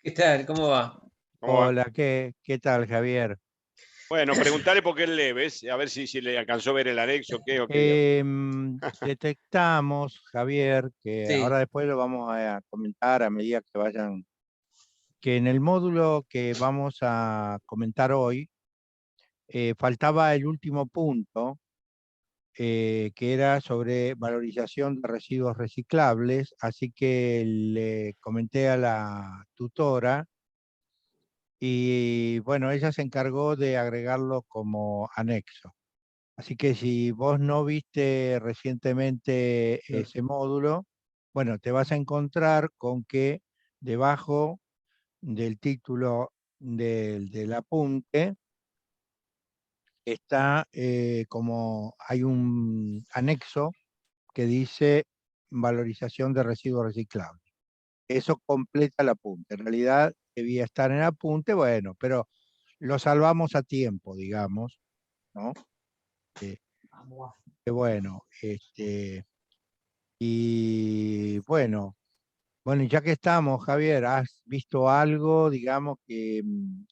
¿Qué tal? ¿Cómo va? ¿Cómo va? Hola, ¿qué tal, Javier? Bueno, preguntale por qué es leves, a ver si le alcanzó a ver el anexo, qué o qué vio. Detectamos, Javier, que Sí. ahora después lo vamos a comentar a medida que vayan, que en el módulo que vamos a comentar hoy, faltaba el último punto, que era sobre valorización de residuos reciclables, así que le comenté a la tutora y bueno, ella se encargó de agregarlo como anexo. Así que si vos no viste recientemente ese módulo, bueno, te vas a encontrar con que debajo del título del apunte está como hay un anexo que dice valorización de residuos reciclables. Eso completa el apunte. En realidad debía estar en el apunte, bueno, pero lo salvamos a tiempo, digamos, ¿no? Que bueno, y bueno, y ya que estamos, Javier, ¿has visto algo, digamos, que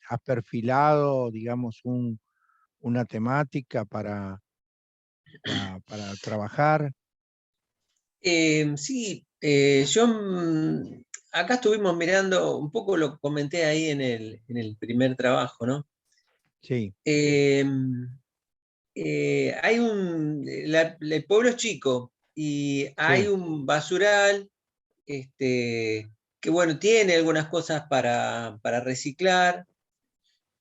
has perfilado, digamos, una temática para trabajar? Sí, yo acá estuvimos mirando, un poco lo comenté ahí en el primer trabajo, ¿no? Sí, Eh, el pueblo es chico y hay sí, un basural, que bueno, tiene algunas cosas para reciclar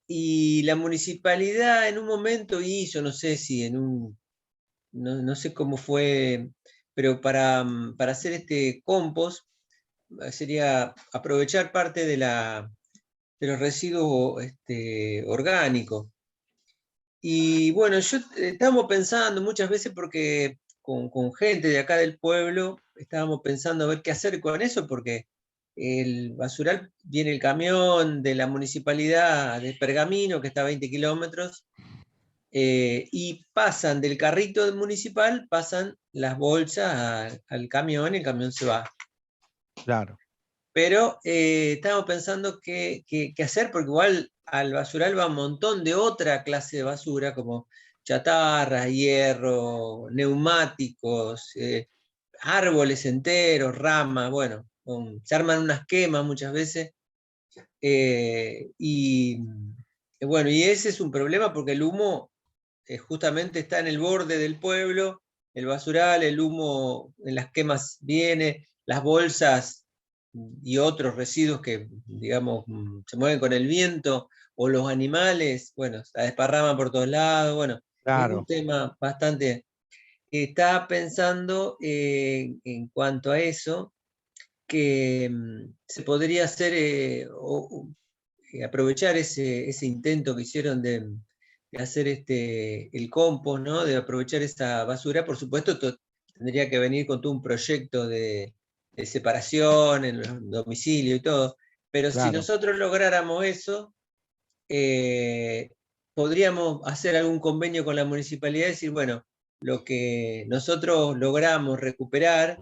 y la municipalidad en un momento hizo, no sé si no sé cómo fue, pero para hacer este compost sería aprovechar parte de los residuos orgánicos. Y bueno, estábamos pensando muchas veces porque con gente de acá del pueblo estábamos pensando a ver qué hacer con eso porque el basural viene el camión de la municipalidad de Pergamino que está a 20 kilómetros y pasan del carrito municipal, pasan las bolsas al camión y el camión se va. claro, Pero estamos pensando qué hacer, porque igual al basural va un montón de otra clase de basura, como chatarras, hierro, neumáticos, árboles enteros, ramas, bueno, se arman unas quemas muchas veces. Y bueno, y ese es un problema porque el humo justamente está en el borde del pueblo, el basural, el humo en las quemas viene, las bolsas y otros residuos que, digamos, se mueven con el viento, o los animales, bueno, la desparraman por todos lados, bueno, es un claro. tema bastante. Estaba pensando en cuanto a eso, que se podría hacer, aprovechar ese intento que hicieron de hacer el compost, ¿no? De aprovechar esa basura. Por supuesto, tendría que venir con todo un proyecto de separación en los domicilios y todo. Pero si Claro. nosotros lográramos eso, eh, podríamos hacer algún convenio con la municipalidad y decir, bueno, lo que nosotros logramos recuperar,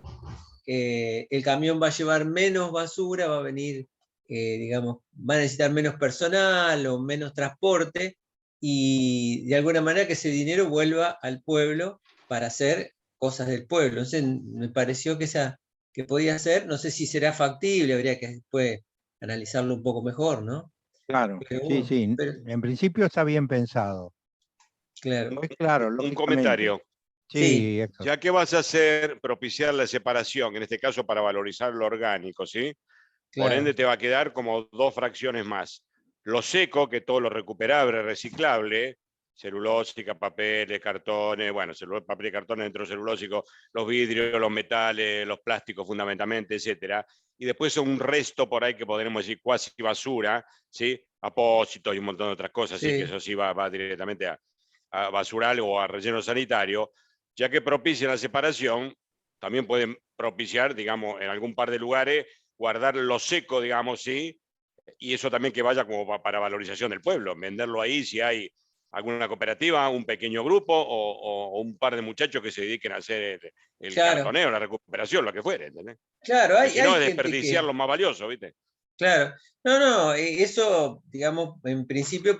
el camión va a llevar menos basura, va a venir, digamos, va a necesitar menos personal o menos transporte y de alguna manera que ese dinero vuelva al pueblo para hacer cosas del pueblo. Entonces me pareció que podía ser, no sé si será factible, habría que después analizarlo un poco mejor, ¿no? Claro, Pero sí, bueno, sí. En principio está bien pensado. claro. Después, claro, Un lógicamente. comentario. Sí, Sí, Héctor. Ya que vas a hacer, propiciar la separación, en este caso para valorizar lo orgánico, ¿sí? Por claro. ende te va a quedar como dos fracciones más. Lo seco, que todo lo recuperable, reciclable, celulósica, papeles, cartones, bueno, papel y cartones dentro celulósico, los vidrios, los metales, los plásticos fundamentalmente, etcétera. Y después un resto por ahí que podremos decir cuasi basura, ¿sí? Apósitos y un montón de otras cosas, así que Sí, eso sí va directamente a basural o a relleno sanitario, ya que propician la separación, también pueden propiciar, digamos, en algún par de lugares, guardar lo seco, digamos, sí, y eso también que vaya como para valorización del pueblo, venderlo ahí si hay alguna cooperativa, un pequeño grupo o un par de muchachos que se dediquen a hacer el claro. cartoneo, la recuperación, lo que fuere, ¿entendés? Claro, Porque hay, si no hay es gente desperdiciar que, lo más valioso, ¿viste? Claro. No, no, eso, digamos, en principio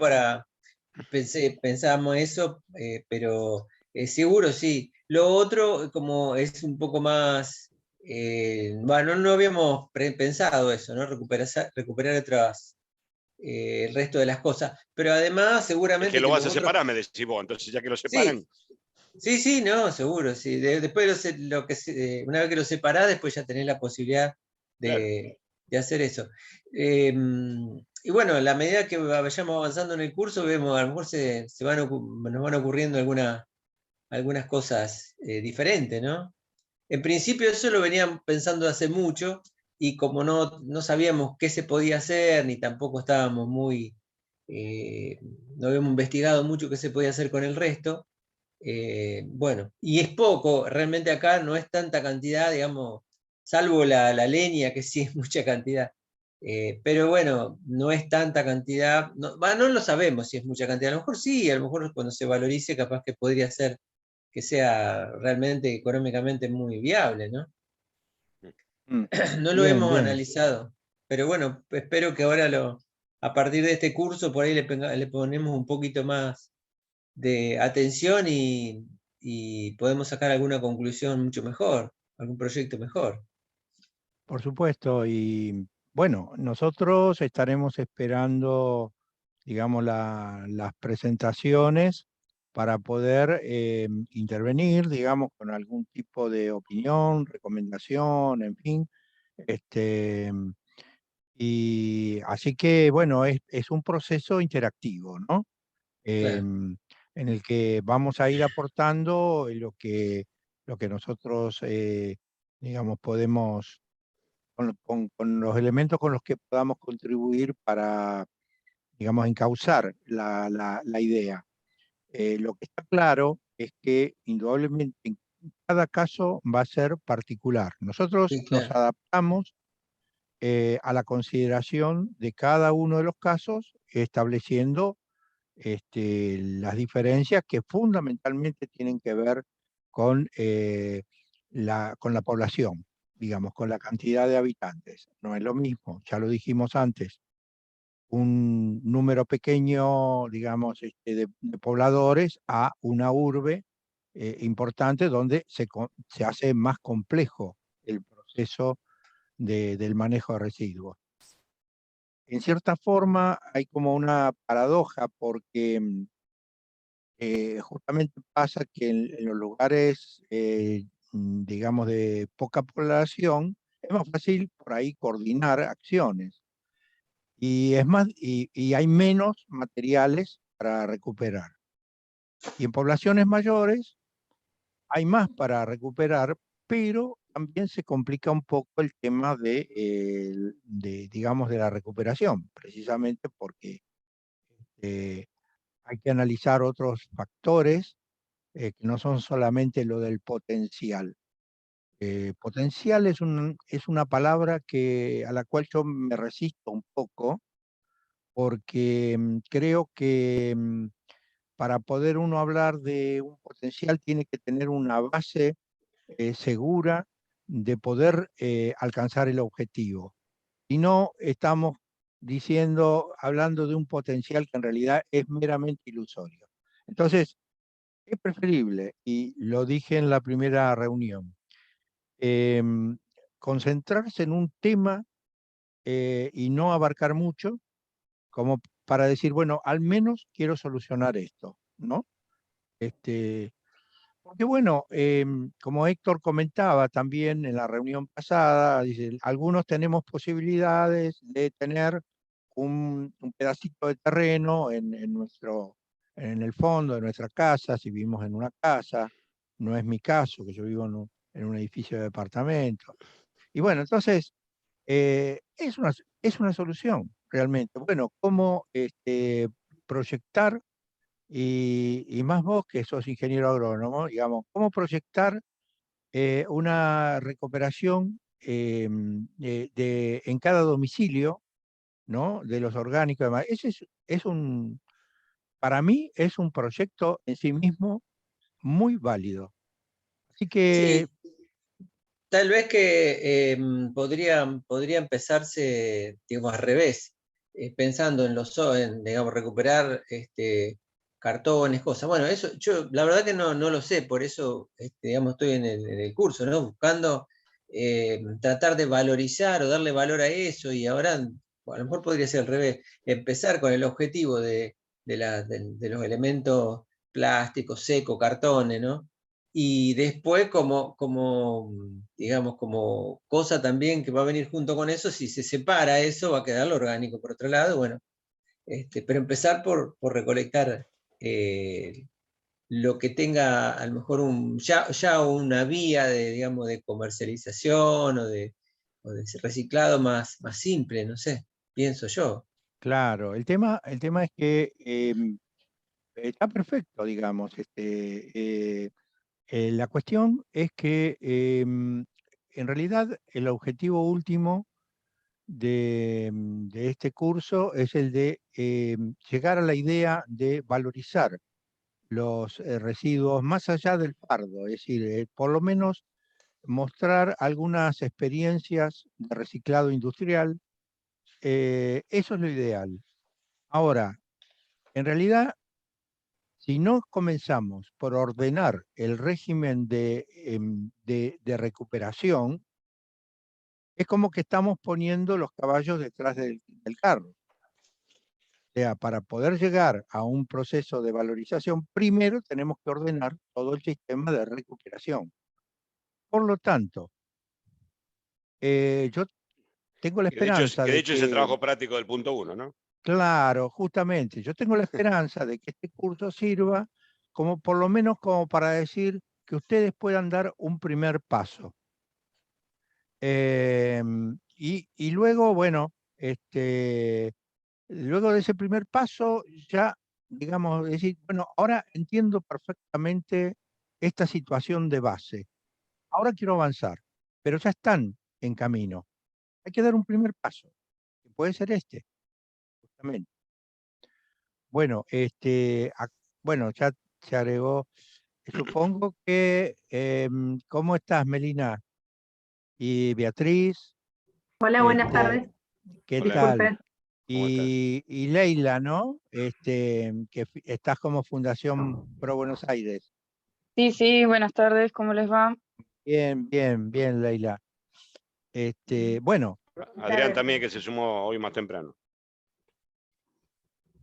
pensábamos eso, pero seguro sí. Lo otro, como es un poco más, bueno, no habíamos pensado eso, ¿no? Recuperar el resto de las cosas. Pero además, Es que seguramente lo que vas los a otros, separar, me decís vos. Entonces, ya que lo sí, separan, sí, sí, no, seguro, sí. Después una vez que lo separás, después ya tenés la posibilidad claro. de hacer eso. Y bueno, a la medida que vayamos avanzando en el curso, vemos, a lo mejor nos van ocurriendo algunas cosas diferentes, ¿no? En principio eso lo venían pensando hace mucho y como no sabíamos qué se podía hacer, ni tampoco estábamos eh, no habíamos investigado mucho qué se podía hacer con el resto, bueno, y es poco, realmente acá no es tanta cantidad, digamos, salvo la leña, que sí es mucha cantidad. Pero bueno, no es tanta cantidad, no lo sabemos si es mucha cantidad, a lo mejor sí, a lo mejor cuando se valorice capaz que podría ser que sea realmente económicamente muy viable, ¿no? Mm. No lo Bien, hemos bien. analizado, pero bueno, espero que ahora a partir de este curso por ahí le ponemos un poquito más de atención y podemos sacar alguna conclusión mucho mejor, algún proyecto mejor. Por supuesto. Y bueno, nosotros estaremos esperando, digamos, las presentaciones para poder intervenir, digamos, con algún tipo de opinión, recomendación, en fin. Este, y así que, bueno, es un proceso interactivo, ¿no? Claro, En el que vamos a ir aportando lo que nosotros, digamos, podemos, con los elementos con los que podamos contribuir para, digamos, encauzar la idea. Lo que está claro es que indudablemente en cada caso va a ser particular. Nosotros sí, nos claro, adaptamos a la consideración de cada uno de los casos, estableciendo las diferencias que fundamentalmente tienen que ver con, con la población, digamos, con la cantidad de habitantes. No es lo mismo, ya lo dijimos antes, un número pequeño, digamos, de pobladores a una urbe importante donde se hace más complejo el proceso del manejo de residuos. En cierta forma hay como una paradoja porque justamente pasa que en los lugares, digamos, de poca población, es más fácil por ahí coordinar acciones y es más, y hay menos materiales para recuperar. Y en poblaciones mayores hay más para recuperar, pero también se complica un poco el tema digamos, de la recuperación, precisamente porque eh, hay que analizar otros factores que no son solamente lo del potencial. Potencial es una palabra a la cual yo me resisto un poco, porque creo que para poder uno hablar de un potencial tiene que tener una base segura de poder alcanzar el objetivo. Y no estamos hablando de un potencial que en realidad es meramente ilusorio. Entonces, es preferible, y lo dije en la primera reunión, em, concentrarse en un tema y no abarcar mucho, como para decir, bueno, al menos quiero solucionar esto, ¿no? Este, porque bueno, como Héctor comentaba también en la reunión pasada, dice, algunos tenemos posibilidades de tener un pedacito de terreno en el fondo de nuestra casa, si vivimos en una casa, no es mi caso, que yo vivo en un edificio de departamento. Y bueno, entonces, es una solución realmente. Bueno, cómo proyectar, y más vos que sos ingeniero agrónomo, digamos, cómo proyectar una recuperación en cada domicilio, ¿no? De los orgánicos y demás. Ese para mí es un proyecto en sí mismo muy válido. Así que sí, tal vez que podría empezarse, digamos, al revés, pensando en digamos, recuperar cartones, cosas. Bueno, eso yo la verdad que no lo sé, por eso, digamos, estoy en el curso, ¿no? Buscando tratar de valorizar o darle valor a eso, y ahora a lo mejor podría ser al revés, empezar con el objetivo de los elementos plásticos, seco, cartones, ¿no? Y después digamos, como cosa también que va a venir junto con eso, si se separa eso, va a quedar lo orgánico por otro lado, bueno, pero empezar por recolectar lo que tenga a lo mejor ya una vía digamos, de comercialización o de reciclado más simple, no sé, pienso yo. Claro, el tema es que está perfecto, digamos. La cuestión es que en realidad el objetivo último de este curso es el de llegar a la idea de valorizar los residuos más allá del fardo, es decir, por lo menos mostrar algunas experiencias de reciclado industrial. Eso es lo ideal. Ahora, en realidad, si no comenzamos por ordenar el régimen de recuperación, es como que estamos poniendo los caballos detrás del carro. O sea, para poder llegar a un proceso de valorización, primero tenemos que ordenar todo el sistema de recuperación. Por lo tanto, yo tengo la esperanza Que de de hecho es el que, trabajo práctico del punto 1, ¿no? claro, justamente, yo tengo la esperanza de que este curso sirva como por lo menos como para decir que ustedes puedan dar un primer paso. Y luego, bueno, luego de ese primer paso, ya, digamos, decir, bueno, ahora entiendo perfectamente esta situación de base. Ahora quiero avanzar, pero ya están en camino. Hay que dar un primer paso, que puede ser este, justamente. Bueno, bueno, ya se agregó. Supongo que, ¿cómo estás, Melina? Y Beatriz, Hola, buenas este, tardes. ¿qué Hola, tal? Disculpen. ¿cómo estás? Y Leila, ¿no? Que estás como Fundación Pro Buenos Aires. Sí, sí, buenas tardes, ¿cómo les va? Bien, bien, bien, Leila. Bueno, Adrián también, que se sumó hoy más temprano.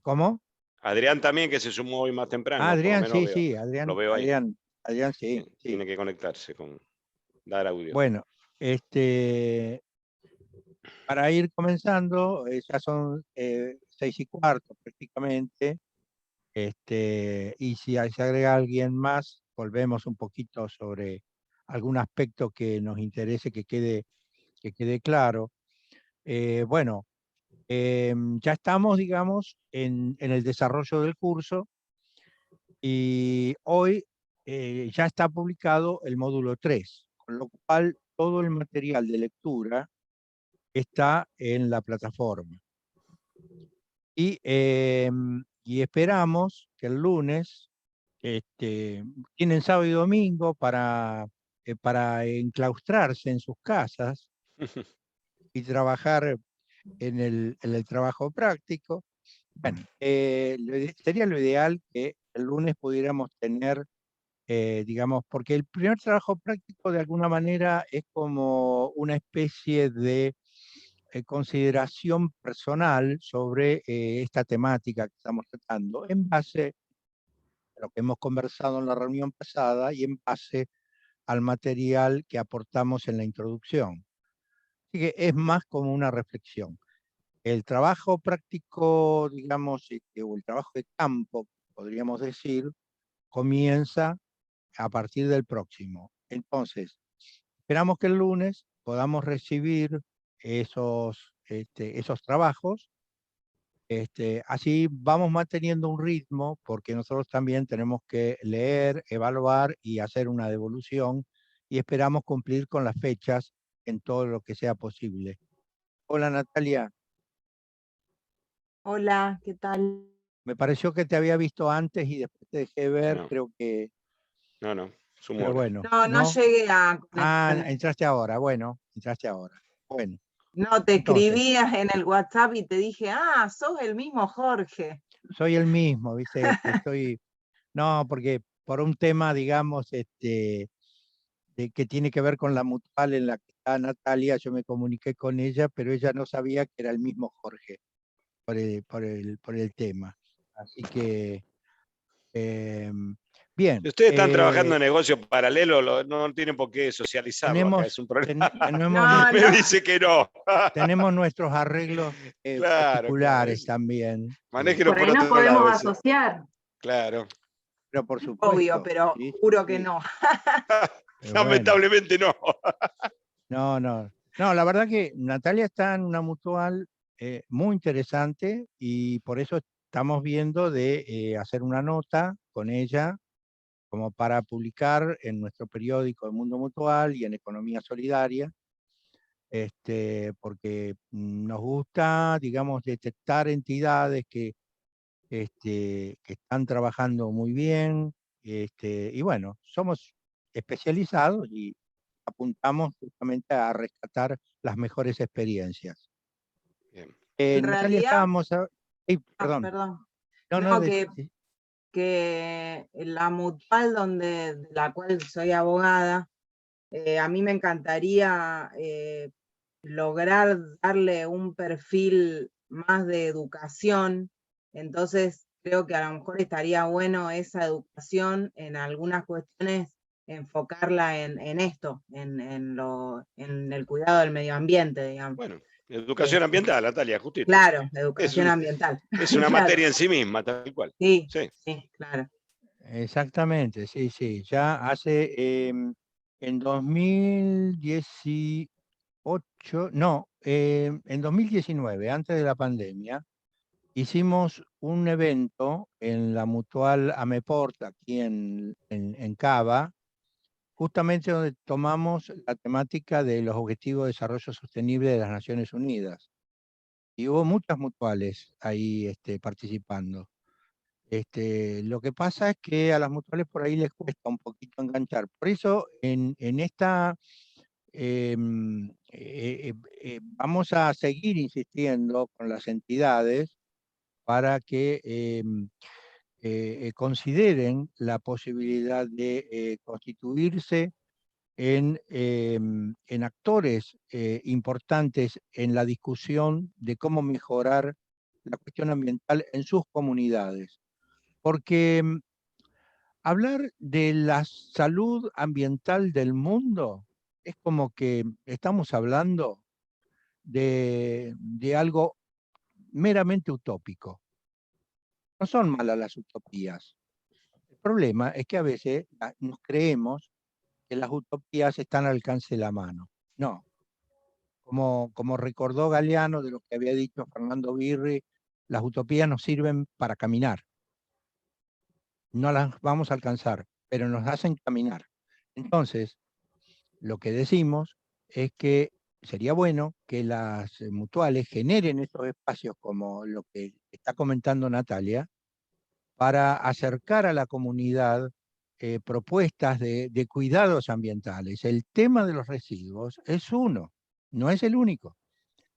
¿cómo? Adrián también, que se sumó hoy más Ah, temprano, por lo Adrián, menos sí, sí, lo Adrián, veo ahí. Adrián, sí, sí. Tiene que conectarse con dar audio. Bueno, para ir comenzando, ya son 6:15 prácticamente. Y si se agrega alguien más, volvemos un poquito sobre algún aspecto que nos interese que quede claro. Bueno, ya estamos, digamos, en el desarrollo del curso, y hoy ya está publicado el módulo 3, con lo cual todo el material de lectura está en la plataforma. Y esperamos que el lunes, tienen sábado y domingo para enclaustrarse en sus casas y trabajar en el trabajo práctico. Bueno, sería lo ideal que el lunes pudiéramos tener, digamos, porque el primer trabajo práctico de alguna manera es como una especie de consideración personal sobre esta temática que estamos tratando, en base a lo que hemos conversado en la reunión pasada y en base al material que aportamos en la introducción. Así que es más como una reflexión. El trabajo práctico, digamos, o el trabajo de campo, podríamos decir, comienza a partir del próximo. Entonces, esperamos que el lunes podamos recibir esos trabajos. Así vamos manteniendo un ritmo, porque nosotros también tenemos que leer, evaluar y hacer una devolución, y esperamos cumplir con las fechas en todo lo que sea posible. Hola, Natalia. Hola, ¿qué tal? Me pareció que te había visto antes y después te dejé ver, No, creo que... no. Su pero mora. bueno, No, no ¿no? llegué a Ah, conectarme. entraste ahora, bueno, entraste ahora. Bueno, No, te entonces, escribías en el WhatsApp y te dije, ah, sos el mismo Jorge. soy el mismo, ¿viste? No, porque por un tema, digamos, que tiene que ver con la mutual en la que está Natalia, yo me comuniqué con ella, pero ella no sabía que era el mismo Jorge por el tema. Así que, bien. Si ustedes están trabajando en negocios paralelos, no tienen por qué socializarlo acá, es un problema. Tenemos, No, Me no, dice que no. tenemos nuestros arreglos Claro, claro. particulares también, Manéjelo Por por ahí nos otro lado. podemos Ese. asociar. Claro. pero por obvio, supuesto. pero Sí, sí, juro que sí, no. pero bueno, Lamentablemente no. no, la verdad que Natalia está en una mutual muy interesante y por eso estamos viendo de hacer una nota con ella como para publicar en nuestro periódico El Mundo Mutual y en Economía Solidaria, porque nos gusta, digamos, detectar entidades que están trabajando muy bien, y bueno, somos especializados y apuntamos justamente a rescatar las mejores experiencias. Bien. En Natalia, realidad, perdón, perdón, no, no, que la mutual de la cual soy abogada, a mí me encantaría lograr darle un perfil más de educación, entonces creo que a lo mejor estaría bueno esa educación en algunas cuestiones, enfocarla en esto, en el cuidado del medio ambiente, digamos. Bueno, educación ambiental, Natalia, justito. Claro, Es, educación ambiental. es una Claro. materia en sí misma, tal cual. Sí, Sí. sí, claro. exactamente, sí, sí, ya hace, en 2018, no, en 2019, antes de la pandemia, hicimos un evento en la Mutual Ameport, aquí en Cava, justamente donde tomamos la temática de los Objetivos de Desarrollo Sostenible de las Naciones Unidas. Y hubo muchas mutuales ahí participando. Lo que pasa es que a las mutuales por ahí les cuesta un poquito enganchar. Por eso en esta vamos a seguir insistiendo con las entidades para que consideren la posibilidad de constituirse en actores importantes en la discusión de cómo mejorar la cuestión ambiental en sus comunidades. Porque hablar de la salud ambiental del mundo es como que estamos hablando de algo meramente utópico. No son malas las utopías. El problema es que a veces nos creemos que las utopías están al alcance de la mano. No. Como recordó Galeano de lo que había dicho Fernando Birri, las utopías nos sirven para caminar. No las vamos a alcanzar, pero nos hacen caminar. Entonces, lo que decimos es que sería bueno que las mutuales generen estos espacios como lo que está comentando Natalia, para acercar a la comunidad propuestas de cuidados ambientales. El tema de los residuos es uno, no es el único,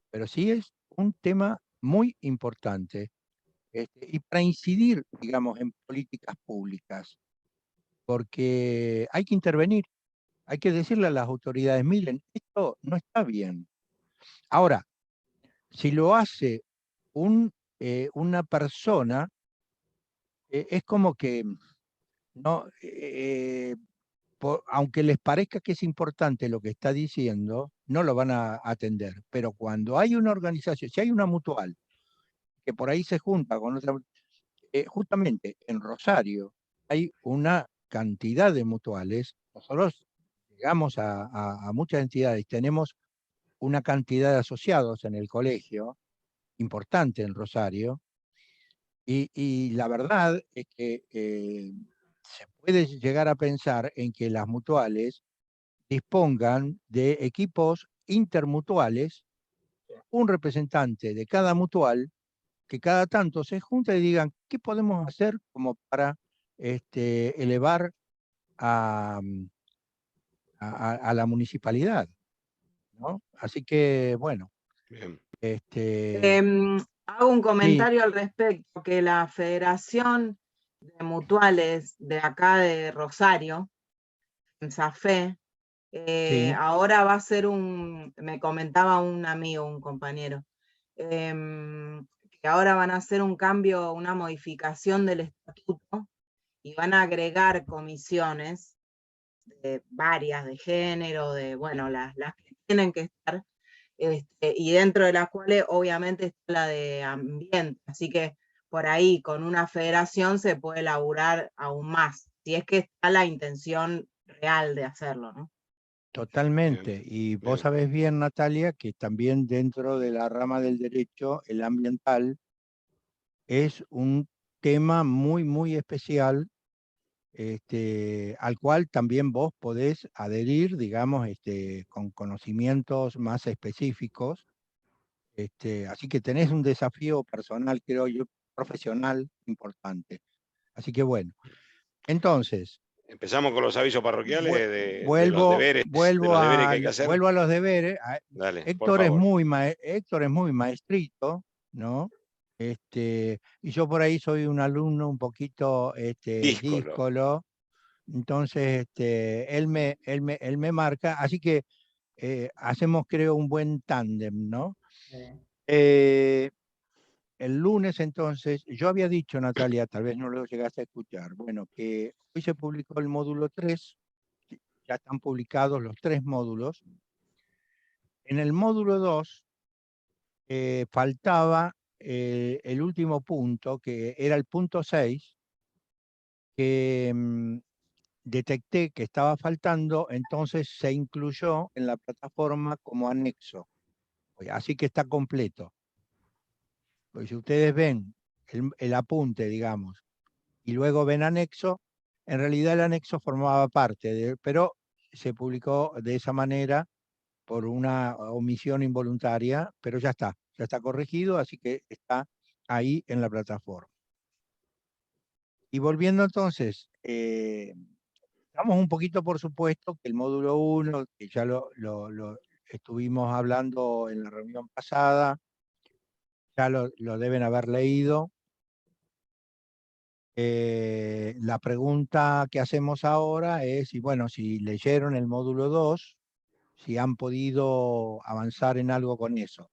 pero sí es un tema muy importante. Y para incidir, digamos, en políticas públicas, porque hay que intervenir, hay que decirle a las autoridades, miren, esto no está bien. Ahora, si lo hace una persona, es como que no, aunque les parezca que es importante lo que está diciendo, no lo van a atender. Pero cuando hay una organización, si hay una mutual que por ahí se junta con otra, justamente en Rosario hay una cantidad de mutuales. Nosotros llegamos a muchas entidades, tenemos una cantidad de asociados en el colegio importante en Rosario, y la verdad es que se puede llegar a pensar en que las mutuales dispongan de equipos intermutuales, un representante de cada mutual, que cada tanto se junte y digan qué podemos hacer como para elevar a la municipalidad, ¿no? Así que, bueno, Bien. Hago un sí, comentario al respecto, que la Federación de Mutuales de acá de Rosario, en SAFE, sí, ahora va a ser me comentaba un amigo, un compañero, que ahora van a hacer un cambio, una modificación del estatuto y van a agregar comisiones, varias de género, de, bueno, las que tienen que estar, y dentro de las cuales obviamente está la de ambiente. Así que por ahí con una federación se puede elaborar aún más, si es que está la intención real de hacerlo, ¿no? totalmente. Y vos Bien. sabés bien, Natalia, que también dentro de la rama del derecho, el ambiental es un tema muy, muy especial, al cual también vos podés adherir, digamos, con conocimientos más específicos. Así que tenés un desafío personal, creo yo, profesional importante. Así que bueno, entonces, Empezamos con los avisos parroquiales vue- de los vuelvo, deberes, de vuelvo los deberes que a, hay que hacer. vuelvo a los deberes. Dale, por Héctor es favor. muy, Héctor es muy maestrito, ¿no? Y yo por ahí soy un alumno un poquito Díscolo. díscolo. Entonces, él me marca, así que hacemos, creo, un buen tándem, ¿no? Eh, el lunes, entonces, yo había dicho, Natalia, tal vez no lo llegaste a escuchar, bueno, que hoy se publicó el módulo 3, ya están publicados los 3 módulos. En el módulo 2 faltaba el último punto, que era el punto 6, que detecté que estaba faltando, entonces se incluyó en la plataforma como anexo. Así que está completo. Pues si ustedes ven el apunte, digamos, y luego ven anexo, en realidad el anexo formaba parte, pero se publicó de esa manera por una omisión involuntaria, pero ya está corregido, así que está ahí en la plataforma. Y volviendo entonces, estamos un poquito, por supuesto, que el módulo 1, que ya lo estuvimos hablando en la reunión pasada, ya lo deben haber leído. La pregunta que hacemos ahora es, y bueno, si leyeron el módulo 2, si han podido avanzar en algo con eso.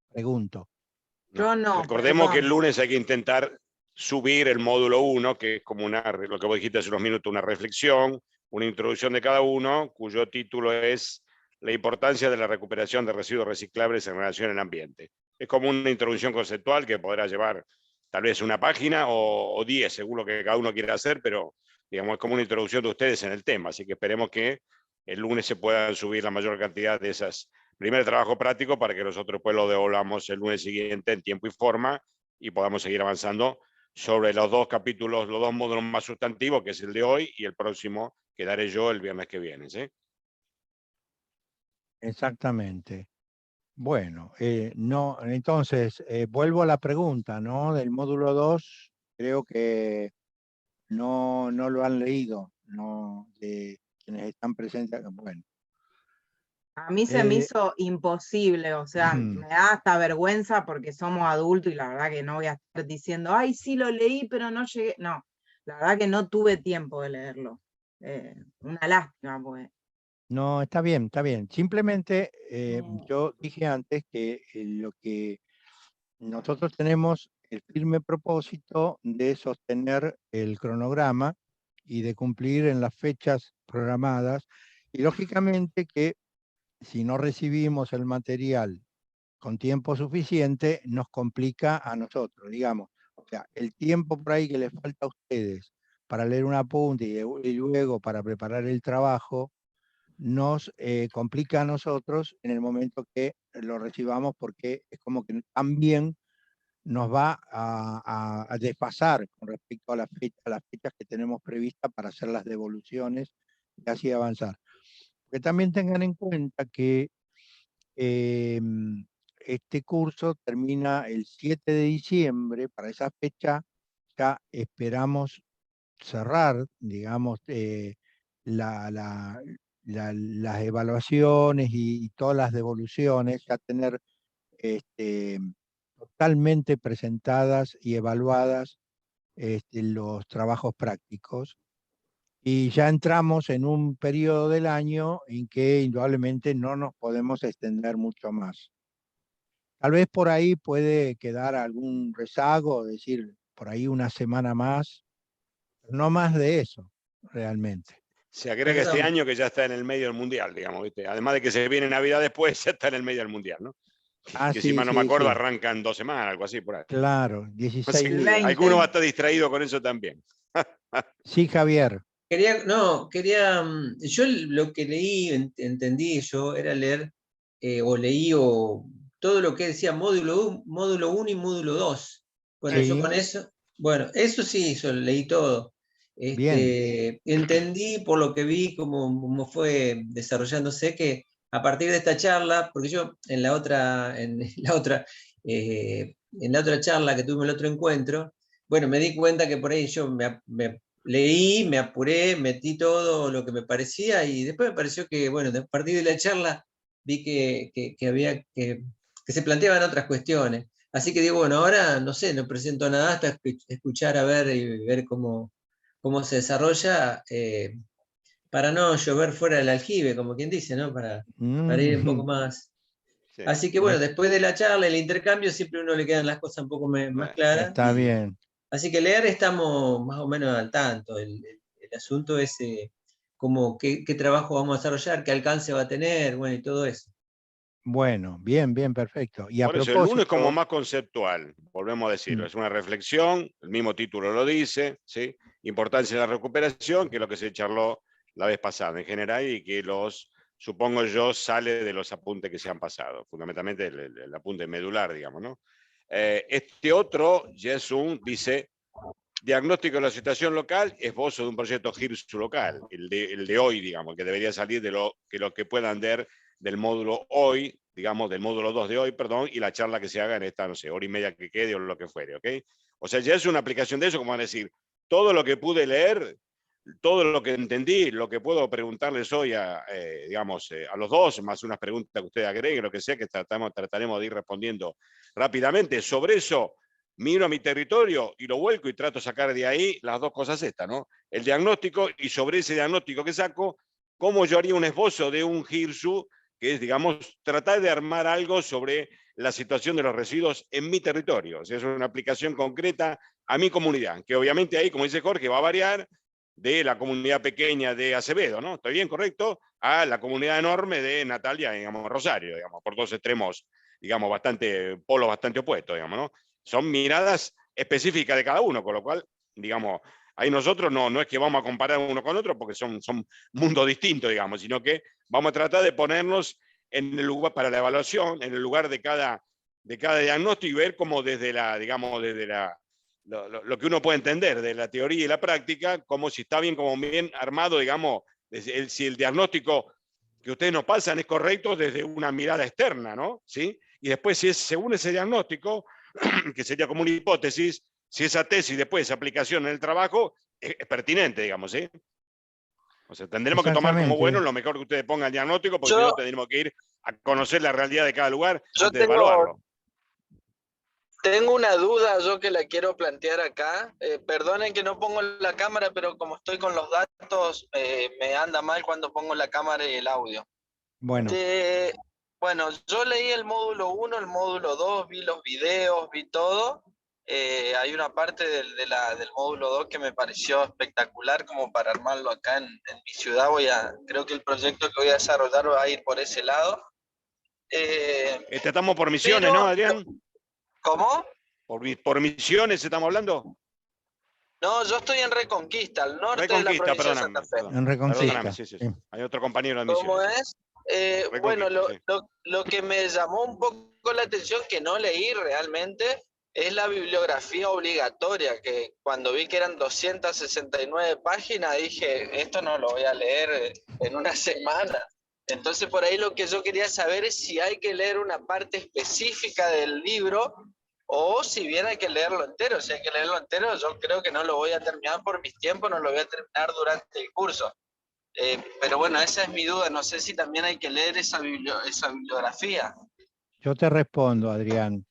Pregunto. Yo no, Recordemos que el perdón. lunes hay que intentar subir el módulo 1, que es como lo que vos dijiste hace unos minutos, una reflexión, una introducción de cada uno, cuyo título es La importancia de la recuperación de residuos reciclables en relación al ambiente. Es como una introducción conceptual que podrá llevar tal vez una página o 10, según lo que cada uno quiera hacer, pero digamos es como una introducción de ustedes en el tema, así que esperemos que el lunes se puedan subir la mayor cantidad de esas primer trabajo práctico para que nosotros pues lo devolvamos el lunes siguiente en tiempo y forma y podamos seguir avanzando sobre los 2 capítulos, los 2 módulos más sustantivos, que es el de hoy y el próximo que daré yo el viernes que viene, ¿sí? Exactamente. Bueno, no, entonces, vuelvo a la pregunta, ¿no? Del módulo 2, creo que no lo han leído, no, de quienes están presentes. Bueno, A mí se me eh, hizo imposible, o sea, me da hasta vergüenza porque somos adultos y la verdad que no voy a estar diciendo, ay, sí lo leí, pero no llegué. No, la verdad que no tuve tiempo de leerlo. Una lástima, pues. no, está bien, está bien. Simplemente No. yo dije antes que lo que nosotros tenemos el firme propósito de sostener el cronograma y de cumplir en las fechas programadas. Y lógicamente que si no recibimos el material con tiempo suficiente, nos complica a nosotros, digamos. O sea, el tiempo por ahí que les falta a ustedes para leer un apunte y luego para preparar el trabajo, nos complica a nosotros en el momento que lo recibamos, porque es como que también nos va a desfasar con respecto a las fechas que tenemos previstas para hacer las devoluciones y así avanzar. Que también tengan en cuenta que este curso termina el 7 de diciembre. Para esa fecha ya esperamos cerrar, digamos, las evaluaciones y todas las devoluciones, ya tener totalmente presentadas y evaluadas los trabajos prácticos. Y ya entramos en un periodo del año en que indudablemente no nos podemos extender mucho más. Tal vez por ahí puede quedar algún rezago, es decir, por ahí una semana más, no más de eso, realmente. Se agrega este año que ya está en el medio del Mundial, digamos, ¿viste? Además de que se viene Navidad después, ya está en el medio del Mundial, ¿no? Ah, Que sí, si mal no me sí, acuerdo, sí. arrancan 2 semanas, algo así por ahí. Claro, Así 16 que días. alguno va a estar distraído con eso también. Sí, Javier. Yo lo que leí, entendí yo, era leer, o leí todo lo que decía módulo 1 y módulo 2. Bueno, yo Sí, con eso, bueno, eso sí, yo leí todo. bien. Entendí por lo que vi cómo fue desarrollándose, que a partir de esta charla, porque yo en la otra charla que tuvimos, el otro encuentro, bueno, me di cuenta que por ahí yo me leí, me apuré, metí todo lo que me parecía, y después me pareció que, bueno, a partir de la charla vi que se planteaban otras cuestiones. Así que digo, bueno, ahora no sé, no presento nada hasta escuchar a ver y ver cómo se desarrolla, para no llover fuera del aljibe, como quien dice, ¿no? Para ir un poco más. Sí. Así que bueno, después de la charla, el intercambio, siempre a uno le quedan las cosas un poco más Bueno, claras. Está bien. Así que leer estamos más o menos al tanto. El asunto es qué trabajo vamos a desarrollar, qué alcance va a tener, bueno, y todo eso. Bueno, bien, bien, perfecto. Y a por eso, el 1 es como propósito, más conceptual, volvemos a decirlo. Es una reflexión, el mismo título lo dice, ¿sí? Importancia de la recuperación, que es lo que se charló la vez pasada en general y que supongo yo, sale de los apuntes que se han pasado, fundamentalmente el apunte medular, digamos, ¿no? Este otro, Yesun, dice, diagnóstico de la situación local, esbozo de un proyecto GIRSU local, el de hoy, digamos, que debería salir de lo que puedan ver del módulo hoy, digamos, del módulo 2 de hoy, perdón, y la charla que se haga en esta, no sé, hora y media que quede o lo que fuere, ¿ok? O sea, ya es una aplicación de eso, como van a decir, todo lo que pude leer, todo lo que entendí, lo que puedo preguntarles hoy digamos, a los dos, más unas preguntas que ustedes agreguen, lo que sea, que trataremos de ir respondiendo rápidamente. Sobre eso, miro a mi territorio y lo vuelco y trato de sacar de ahí las dos cosas estas, ¿no? El diagnóstico, y sobre ese diagnóstico que saco, cómo yo haría un esbozo de un GIRSU, que es, digamos, tratar de armar algo sobre la situación de los residuos en mi territorio. O sea, es una aplicación concreta a mi comunidad, que obviamente ahí, como dice Jorge, va a variar de la comunidad pequeña de Acevedo, ¿no? ¿Estoy bien, correcto? A la comunidad enorme de Natalia, digamos, Rosario, digamos, por dos extremos, digamos, polos bastante opuestos, digamos, ¿no? Son miradas específicas de cada uno, con lo cual, digamos, ahí nosotros no es que vamos a comparar uno con otro porque son mundos distintos, digamos, sino que vamos a tratar de ponernos en el lugar para la evaluación, en el lugar de cada diagnóstico y ver cómo desde lo que uno puede entender de la teoría y la práctica, como si está bien, como bien armado, digamos, si el diagnóstico que ustedes nos pasan es correcto desde una mirada externa, ¿no? ¿Sí? Y después, si es según ese diagnóstico, que sería como una hipótesis, si esa tesis después esa aplicación en el trabajo es pertinente, digamos, ¿sí? O sea, tendremos que tomar como bueno lo mejor que ustedes pongan el diagnóstico, porque si no tendremos que ir a conocer la realidad de cada lugar antes de evaluarlo. Tengo una duda yo que la quiero plantear acá. Perdonen que no pongo la cámara, pero como estoy con los datos, me anda mal cuando pongo la cámara y el audio. bueno. Bueno, yo leí el módulo 1, el módulo 2, vi los videos, vi todo. Hay una parte del módulo 2 que me pareció espectacular como para armarlo acá en mi ciudad. Creo que el proyecto que voy a desarrollar va a ir por ese lado. Estamos por misiones, ¿no, Adrián? ¿Cómo? ¿Por misiones estamos hablando? No, yo estoy en Reconquista, al norte de la provincia de Santa Fe. En Reconquista. Sí. Hay otro compañero de ¿Cómo misiones. es? Bueno, lo que me llamó un poco la atención, que no leí realmente, es la bibliografía obligatoria, que cuando vi que eran 269 páginas, dije, esto no lo voy a leer en una semana. Entonces, por ahí lo que yo quería saber es si hay que leer una parte específica del libro o si bien hay que leerlo entero. Si hay que leerlo entero, yo creo que no lo voy a terminar por mis tiempos, no lo voy a terminar durante el curso. Pero bueno, esa es mi duda, no sé si también hay que leer esa bibliografía. Yo te respondo, Adrián.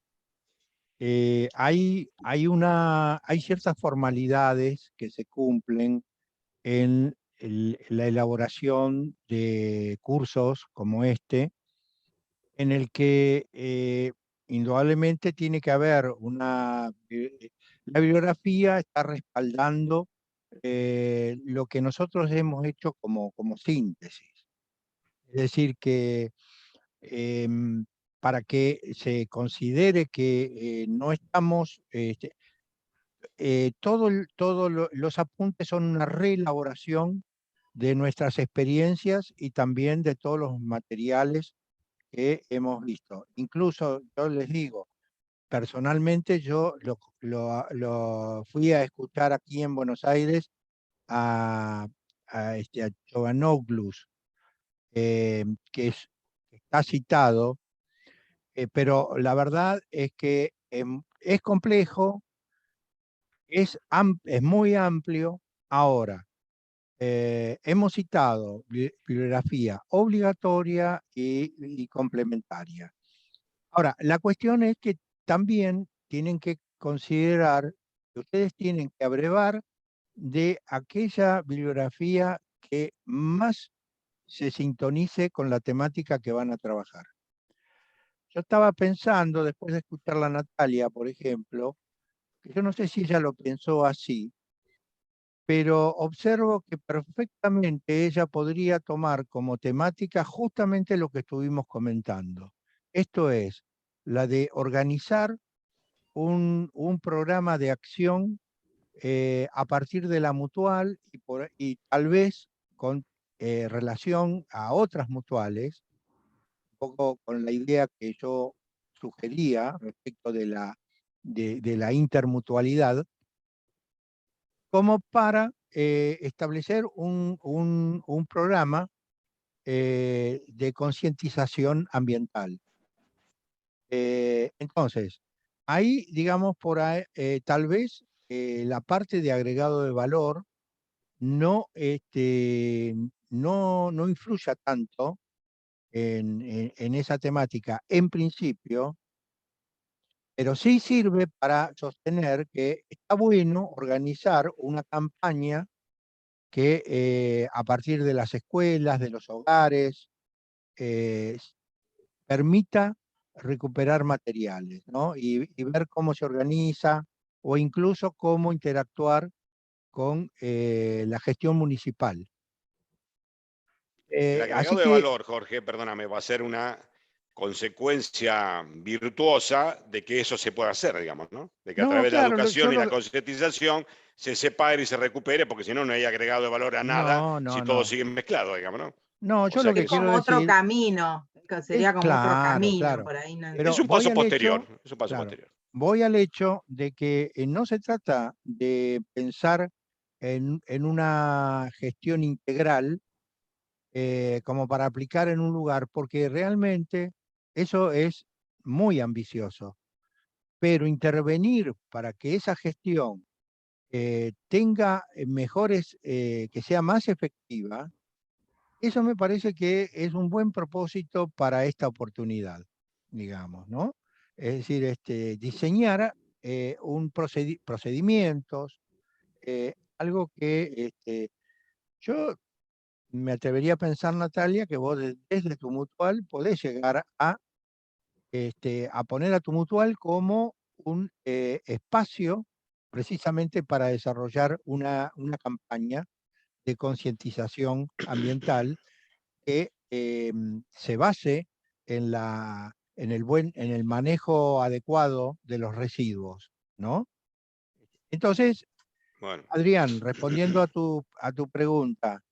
Hay ciertas formalidades que se cumplen en la elaboración de cursos como este, en el que indudablemente tiene que haber la bibliografía está respaldando lo que nosotros hemos hecho como síntesis. Es decir, que em, para que se considere que no estamos, los apuntes son una reelaboración de nuestras experiencias y también de todos los materiales que hemos visto. Incluso yo les digo, personalmente yo lo fui a escuchar aquí en Buenos Aires a Giovanoglous, que está citado, pero la verdad es que es complejo, es muy amplio. Ahora, hemos citado bibliografía obligatoria y complementaria. Ahora, la cuestión es que también tienen que considerar que ustedes tienen que abrevar de aquella bibliografía que más se sintonice con la temática que van a trabajar. Yo estaba pensando, después de escuchar a Natalia, por ejemplo, que yo no sé si ella lo pensó así, pero observo que perfectamente ella podría tomar como temática justamente lo que estuvimos comentando. Esto es, la de organizar un programa de acción a partir de la mutual y tal vez con relación a otras mutuales, un poco con la idea que yo sugería respecto de la intermutualidad, como para establecer un programa de concientización ambiental. Entonces, ahí, digamos, por ahí, tal vez la parte de agregado de valor no influya tanto en esa temática en principio, pero sí sirve para sostener que está bueno organizar una campaña que a partir de las escuelas, de los hogares, permita recuperar materiales, ¿no? Y ver cómo se organiza o incluso cómo interactuar con la gestión municipal. El Así agregado de que, valor, Jorge, perdóname, va a ser una consecuencia virtuosa de que eso se pueda hacer, digamos, ¿no? De que a no, través de la claro, educación y la concientización se separe y se recupere, porque si no, no hay agregado de valor a nada no, si no, todo no. sigue mezclado, digamos, ¿no? No, O yo sea lo que que Es quiero como otro decir camino, que es sería como otro claro, camino claro. por ahí. No, es Pero un voy paso al posterior, hecho, es un paso claro, posterior. voy al hecho de que no se trata de pensar en una gestión integral como para aplicar en un lugar, porque realmente eso es muy ambicioso. Pero intervenir para que esa gestión tenga que sea más efectiva, eso me parece que es un buen propósito para esta oportunidad, digamos, ¿no? Es decir, diseñar procedimientos, algo que yo me atrevería a pensar, Natalia, que vos desde tu mutual podés llegar a poner a tu mutual como un espacio precisamente para desarrollar una campaña de concientización ambiental que se base en el manejo adecuado de los residuos, ¿no? Entonces, Bueno, Adrián, respondiendo a tu pregunta,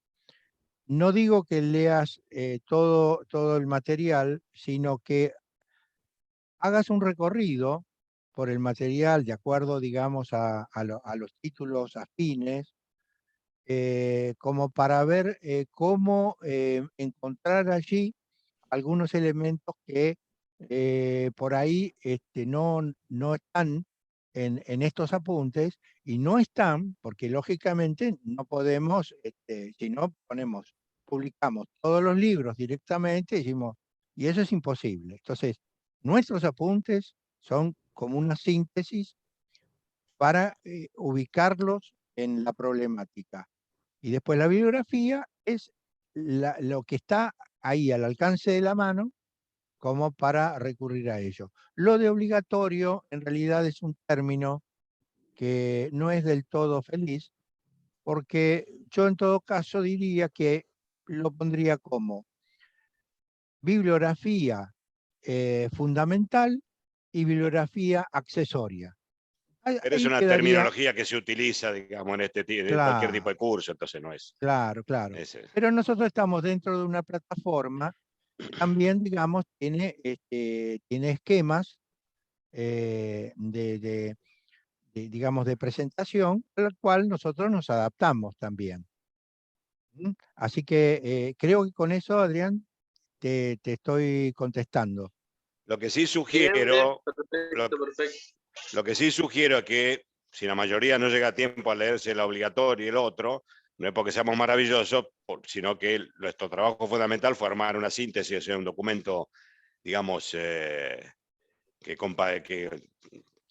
no digo que leas todo el material, sino que hagas un recorrido por el material de acuerdo, digamos, a los títulos afines, como para ver cómo encontrar allí algunos elementos que por ahí no están en estos apuntes, y no están porque lógicamente no podemos, si no publicamos todos los libros directamente, decimos, y eso es imposible. Entonces, nuestros apuntes son como una síntesis para ubicarlos en la problemática. Y después la bibliografía es lo que está ahí al alcance de la mano como para recurrir a ello. Lo de obligatorio en realidad es un término que no es del todo feliz, porque yo en todo caso diría que lo pondría como bibliografía fundamental y bibliografía accesoria. Pero es Ahí una quedaría, terminología que se utiliza, digamos, en cualquier tipo claro, de curso, entonces no es. claro, claro. es- Pero nosotros estamos dentro de una plataforma que también, digamos, tiene esquemas digamos, de presentación, al cual nosotros nos adaptamos también. Así que creo que con eso, Adrián, te estoy contestando. Lo que sí Bien, bien, sugiero, lo, perfecto, perfecto. lo que sí sugiero es que si la mayoría no llega a tiempo a leerse el obligatorio y el otro, no es porque seamos maravillosos, sino que nuestro trabajo fundamental fue armar una síntesis, o sea, un documento, digamos, que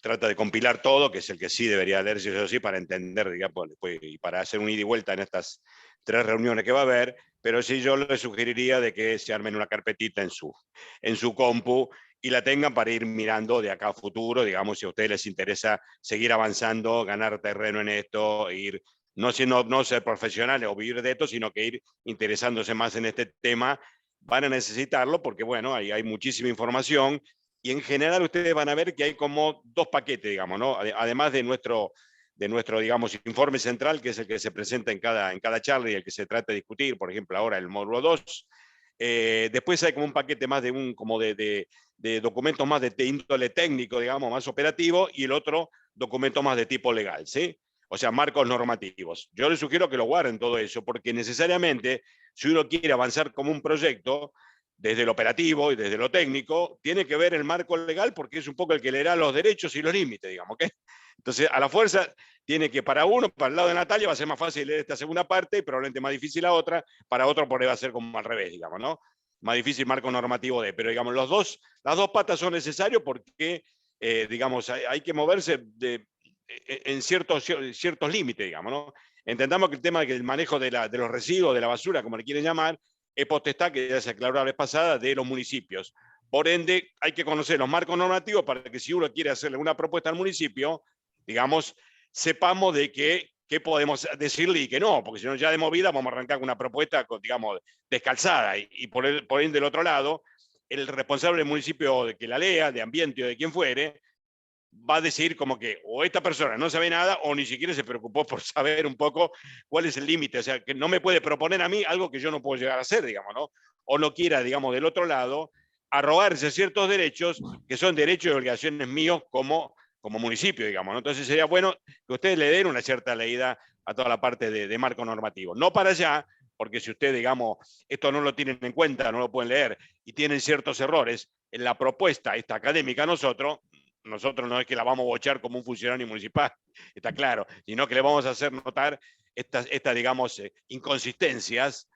trata de compilar todo, que es el que sí debería leerse eso sí para entender, digamos, y para hacer un ida y vuelta en estas 3 reuniones que va a haber, pero sí yo les sugeriría de que se armen una carpetita en su compu y la tengan para ir mirando de acá a futuro, digamos, si a ustedes les interesa seguir avanzando, ganar terreno en esto, ir no ser profesionales o vivir de esto, sino que ir interesándose más en este tema, van a necesitarlo porque, bueno, hay muchísima información y en general ustedes van a ver que hay como 2 paquetes, digamos, ¿no? Además de nuestro, digamos, informe central, que es el que se presenta en cada charla y el que se trata de discutir, por ejemplo, ahora el módulo 2. Después hay como un paquete más de documentos más de índole técnico, digamos, más operativo, y el otro documento más de tipo legal, ¿sí? O sea, marcos normativos. Yo les sugiero que lo guarden todo eso, porque necesariamente, si uno quiere avanzar como un proyecto, desde lo operativo y desde lo técnico, tiene que ver el marco legal porque es un poco el que le da los derechos y los límites, digamos. ¿Okay? Entonces, a la fuerza, tiene que para uno, para el lado de Natalia, va a ser más fácil leer esta segunda parte y probablemente más difícil la otra, para otro por ahí va a ser como al revés, digamos, ¿no? Más difícil marco normativo pero digamos, las dos patas son necesarias porque, digamos, hay que moverse en ciertos límites, digamos, ¿no? Entendamos que el tema del manejo de los residuos, de la basura, como le quieren llamar, es potestad, que ya se aclaró la vez pasada, de los municipios. Por ende, hay que conocer los marcos normativos para que si uno quiere hacerle una propuesta al municipio, digamos, sepamos de qué podemos decirle y qué no, porque si no ya de movida vamos a arrancar con una propuesta, digamos, descalzada. Y por ende, del otro lado, el responsable del municipio de que la lea, de ambiente o de quien fuere, va a decir como que o esta persona no sabe nada o ni siquiera se preocupó por saber un poco cuál es el límite. O sea, que no me puede proponer a mí algo que yo no puedo llegar a hacer, digamos, ¿no? O no quiera, digamos, del otro lado, arrogarse ciertos derechos que son derechos y obligaciones míos como municipio, digamos, ¿no? Entonces sería bueno que ustedes le den una cierta leída a toda la parte de marco normativo. No para allá, porque si ustedes, digamos, esto no lo tienen en cuenta, no lo pueden leer y tienen ciertos errores en la propuesta esta académica, nosotros no es que la vamos a bochar como un funcionario municipal, está claro, sino que le vamos a hacer notar estas digamos, inconsistencias,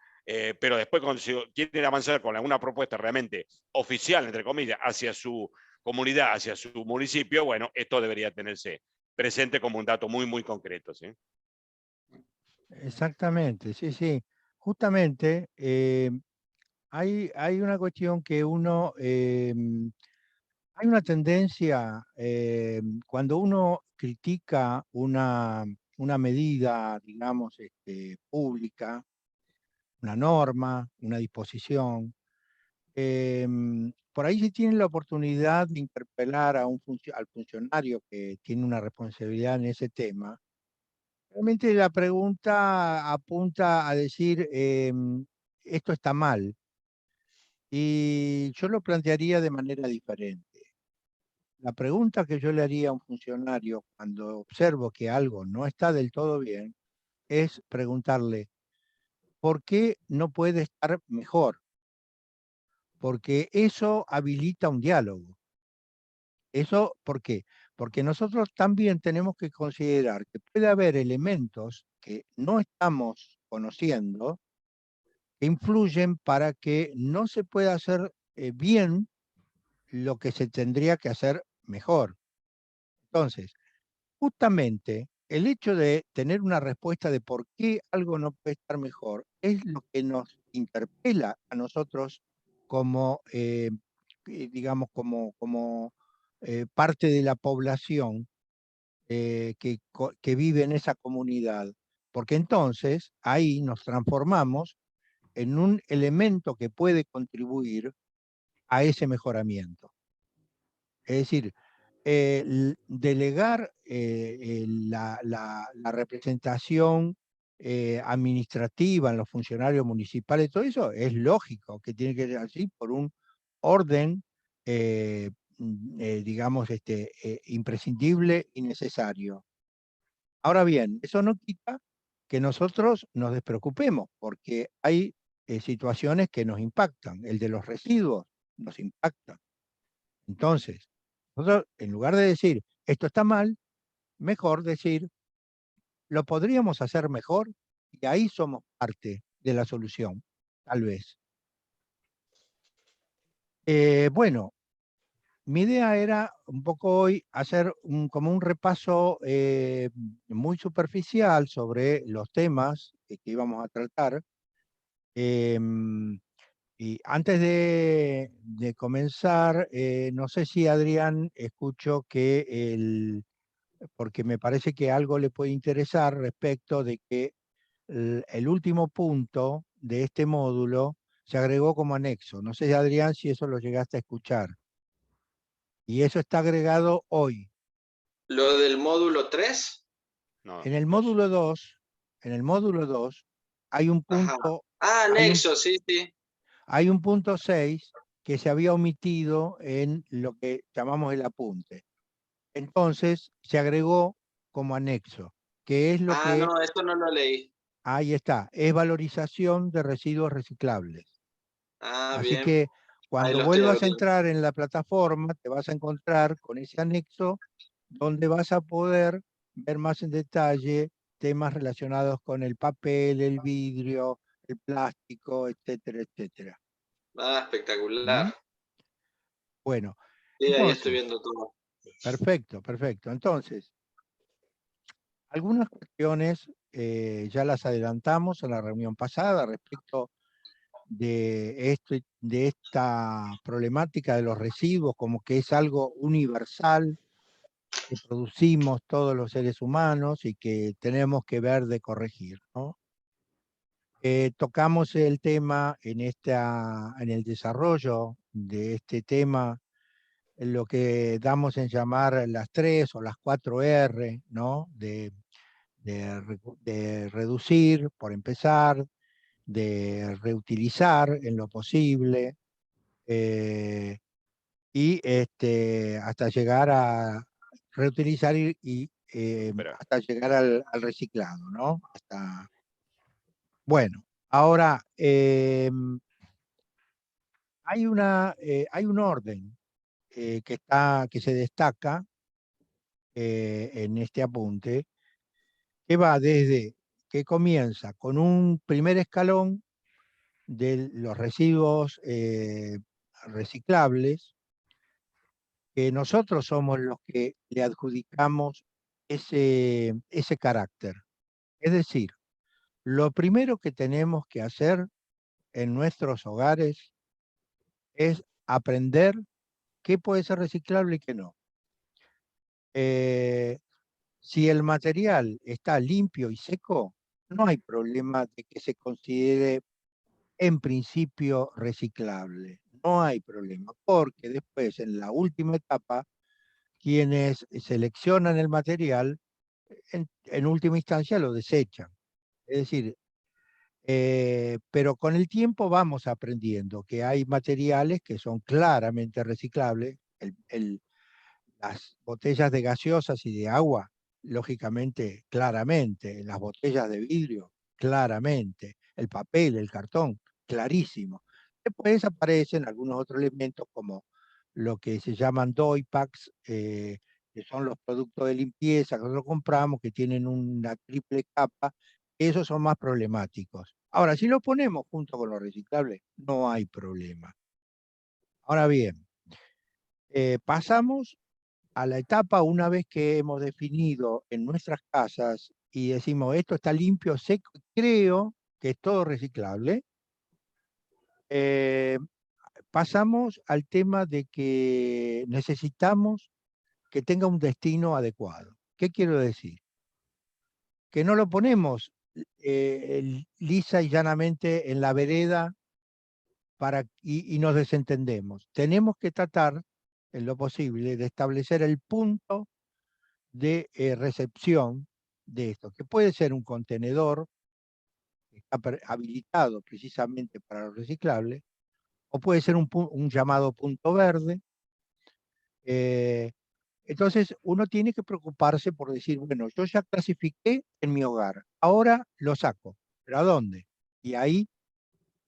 pero después cuando quieren avanzar con alguna propuesta realmente oficial, entre comillas, hacia su comunidad, hacia su municipio, bueno, esto debería tenerse presente como un dato muy, muy concreto, ¿sí? Exactamente, sí, sí. Justamente hay una cuestión que hay una tendencia, cuando uno critica una medida, digamos, pública, una norma, una disposición, por ahí se tiene la oportunidad de interpelar al funcionario que tiene una responsabilidad en ese tema. Realmente la pregunta apunta a decir, esto está mal, y yo lo plantearía de manera diferente. La pregunta que yo le haría a un funcionario cuando observo que algo no está del todo bien es preguntarle, ¿por qué no puede estar mejor? porque eso habilita un diálogo. ¿Eso por qué? Porque nosotros también tenemos que considerar que puede haber elementos que no estamos conociendo que influyen para que no se pueda hacer bien lo que se tendría que hacer mejor. Entonces, justamente el hecho de tener una respuesta de por qué algo no puede estar mejor es lo que nos interpela a nosotros como, digamos, como parte de la población que vive en esa comunidad. Porque entonces ahí nos transformamos en un elemento que puede contribuir a ese mejoramiento. Es decir, delegar la representación administrativa en los funcionarios municipales, todo eso es lógico que tiene que ser así por un orden, digamos, imprescindible y necesario. Ahora bien, eso no quita que nosotros nos despreocupemos, porque hay situaciones que nos impactan. El de los residuos nos impacta. Entonces, nosotros, en lugar de decir, esto está mal, mejor decir, lo podríamos hacer mejor y ahí somos parte de la solución, tal vez. Bueno, mi idea era un poco hoy hacer como un repaso muy superficial sobre los temas que íbamos a tratar. Y antes de comenzar, no sé si Adrián escuchó que porque me parece que algo le puede interesar respecto de que el último punto de este módulo se agregó como anexo. No sé, Adrián, si eso lo llegaste a escuchar. Y eso está agregado hoy. ¿Lo del módulo 3? No, En el dos. módulo 2, en el módulo 2 hay un Ajá. punto, Ah, anexo, sí, sí. hay un punto 6 que se había omitido en lo que llamamos el apunte. Entonces se agregó como anexo, que es lo Ah, que, no, esto no lo leí. ahí está, es valorización de residuos reciclables. Ah, Así bien. que Ahí cuando lo estoy vuelvas a abriendo. entrar en la plataforma, te vas a encontrar con ese anexo donde vas a poder ver más en detalle temas relacionados con el papel, el vidrio, el plástico, etcétera, etcétera. Ah, espectacular. ¿Mm? Bueno, Sí, ahí estoy entonces, viendo todo. perfecto, perfecto. Entonces, algunas cuestiones ya las adelantamos en la reunión pasada respecto de esta problemática de los residuos, como que es algo universal que producimos todos los seres humanos y que tenemos que ver de corregir, ¿no? Tocamos el tema en el desarrollo de este tema, en lo que damos en llamar las 3 o las 4 R, ¿no? De reducir, por empezar, de reutilizar en lo posible, y hasta llegar a reutilizar Espera. hasta llegar al reciclado, ¿no? Bueno, ahora hay un orden que se destaca en este apunte, que va desde que comienza con un primer escalón de los residuos reciclables, que nosotros somos los que le adjudicamos ese carácter. Es decir, lo primero que tenemos que hacer en nuestros hogares es aprender qué puede ser reciclable y qué no. Si el material está limpio y seco, no hay problema de que se considere en principio reciclable. No hay problema, porque después en la última etapa, quienes seleccionan el material, en última instancia lo desechan. Es decir, pero con el tiempo vamos aprendiendo que hay materiales que son claramente reciclables. Las botellas de gaseosas y de agua, lógicamente, claramente. Las botellas de vidrio, claramente. El papel, el cartón, clarísimo. Después aparecen algunos otros elementos como lo que se llaman doypacks, que son los productos de limpieza que nosotros compramos, que tienen una triple capa. Esos son más problemáticos. Ahora, si lo ponemos junto con los reciclables, no hay problema. Ahora bien, pasamos a la etapa una vez que hemos definido en nuestras casas y decimos, esto está limpio, seco, creo que es todo reciclable. Pasamos al tema de que necesitamos que tenga un destino adecuado. ¿Qué quiero decir? Que no lo ponemos lisa y llanamente en la vereda y nos desentendemos. Tenemos que tratar, en lo posible, de establecer el punto de recepción de esto, que puede ser un contenedor que está habilitado precisamente para los reciclables, o puede ser un llamado punto verde. Entonces, uno tiene que preocuparse por decir, bueno, yo ya clasifiqué en mi hogar, ahora lo saco, ¿pero a dónde? Y ahí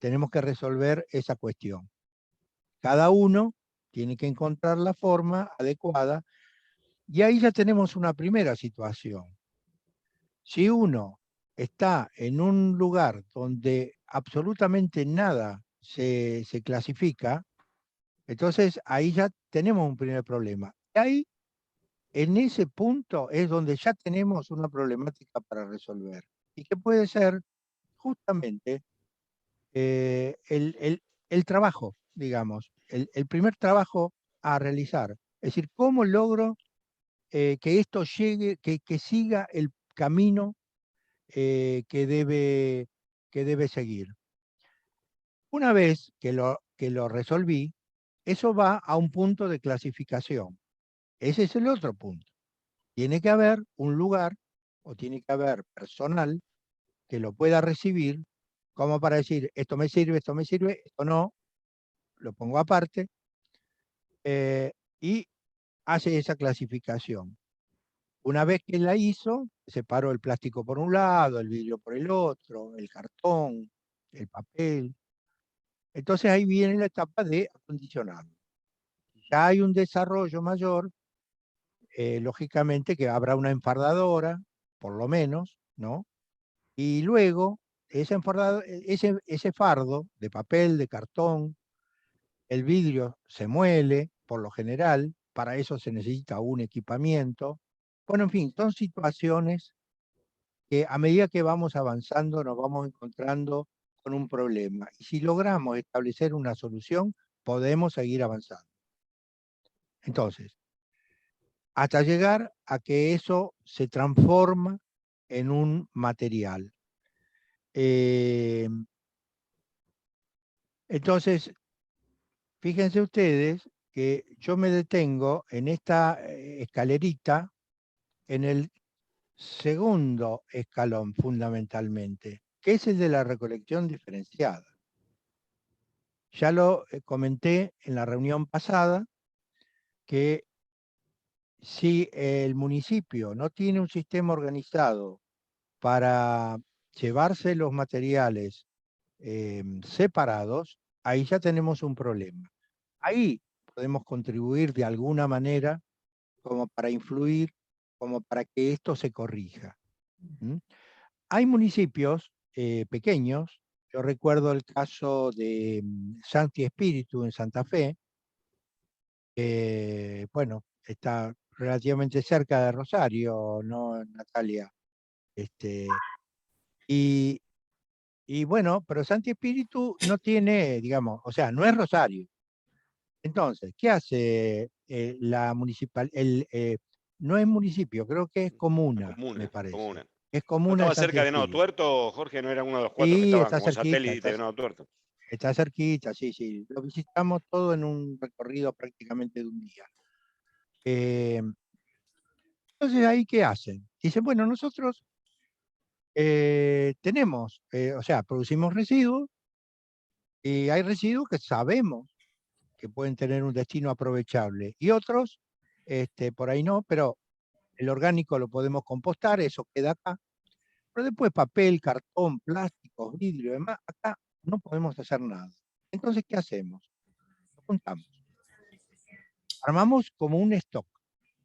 tenemos que resolver esa cuestión. Cada uno tiene que encontrar la forma adecuada y ahí ya tenemos una primera situación. Si uno está en un lugar donde absolutamente nada se clasifica, entonces ahí ya tenemos un primer problema. Y ahí, en ese punto, es donde ya tenemos una problemática para resolver. Y que puede ser justamente el trabajo, digamos, el primer trabajo a realizar. Es decir, ¿cómo logro que esto llegue, que siga el camino que debe seguir? Una vez que lo resolví, eso va a un punto de clasificación. Ese es el otro punto. Tiene que haber un lugar o tiene que haber personal que lo pueda recibir como para decir, esto me sirve, esto no, lo pongo aparte, y hace esa clasificación. Una vez que la hizo, separó el plástico por un lado, el vidrio por el otro, el cartón, el papel. Entonces ahí viene la etapa de acondicionarlo. Ya hay un desarrollo mayor, lógicamente que habrá una enfardadora, por lo menos, ¿no? Y luego ese fardo de papel, de cartón, el vidrio se muele, por lo general, para eso se necesita un equipamiento. Bueno, en fin, son situaciones que a medida que vamos avanzando nos vamos encontrando con un problema. Y si logramos establecer una solución, podemos seguir avanzando. Entonces, hasta llegar a que eso se transforma en un material. Entonces, fíjense ustedes que yo me detengo en esta escalerita, en el segundo escalón fundamentalmente, que es el de la recolección diferenciada. Ya lo comenté en la reunión pasada, que si el municipio no tiene un sistema organizado para llevarse los materiales separados, ahí ya tenemos un problema. Ahí podemos contribuir de alguna manera como para influir, como para que esto se corrija. Hay municipios pequeños, yo recuerdo el caso de Santi Espíritu en Santa Fe, bueno, está relativamente cerca de Rosario, ¿no, Natalia? Y bueno, pero Santi Espíritu no tiene, digamos, o sea, no es Rosario. Entonces, ¿qué hace la municipal? No es municipio, creo que es comuna, me parece. Comuna. Es ¿No comuna de estaba Santi cerca de Nuevo Espíritu. Tuerto, Jorge? ¿No era uno de los 4 que Sí, estaban está como cerquita, satélite de Nuevo Tuerto? está cerquita, sí, sí. Lo visitamos todo en un recorrido prácticamente de un día. Entonces, ¿ahí qué hacen? Dicen, bueno, nosotros tenemos, o sea, producimos residuos y hay residuos que sabemos que pueden tener un destino aprovechable y otros, por ahí no, pero el orgánico lo podemos compostar, eso queda acá. Pero después papel, cartón, plásticos, vidrio y demás, acá no podemos hacer nada. Entonces, ¿qué hacemos? Lo juntamos. Armamos como un stock.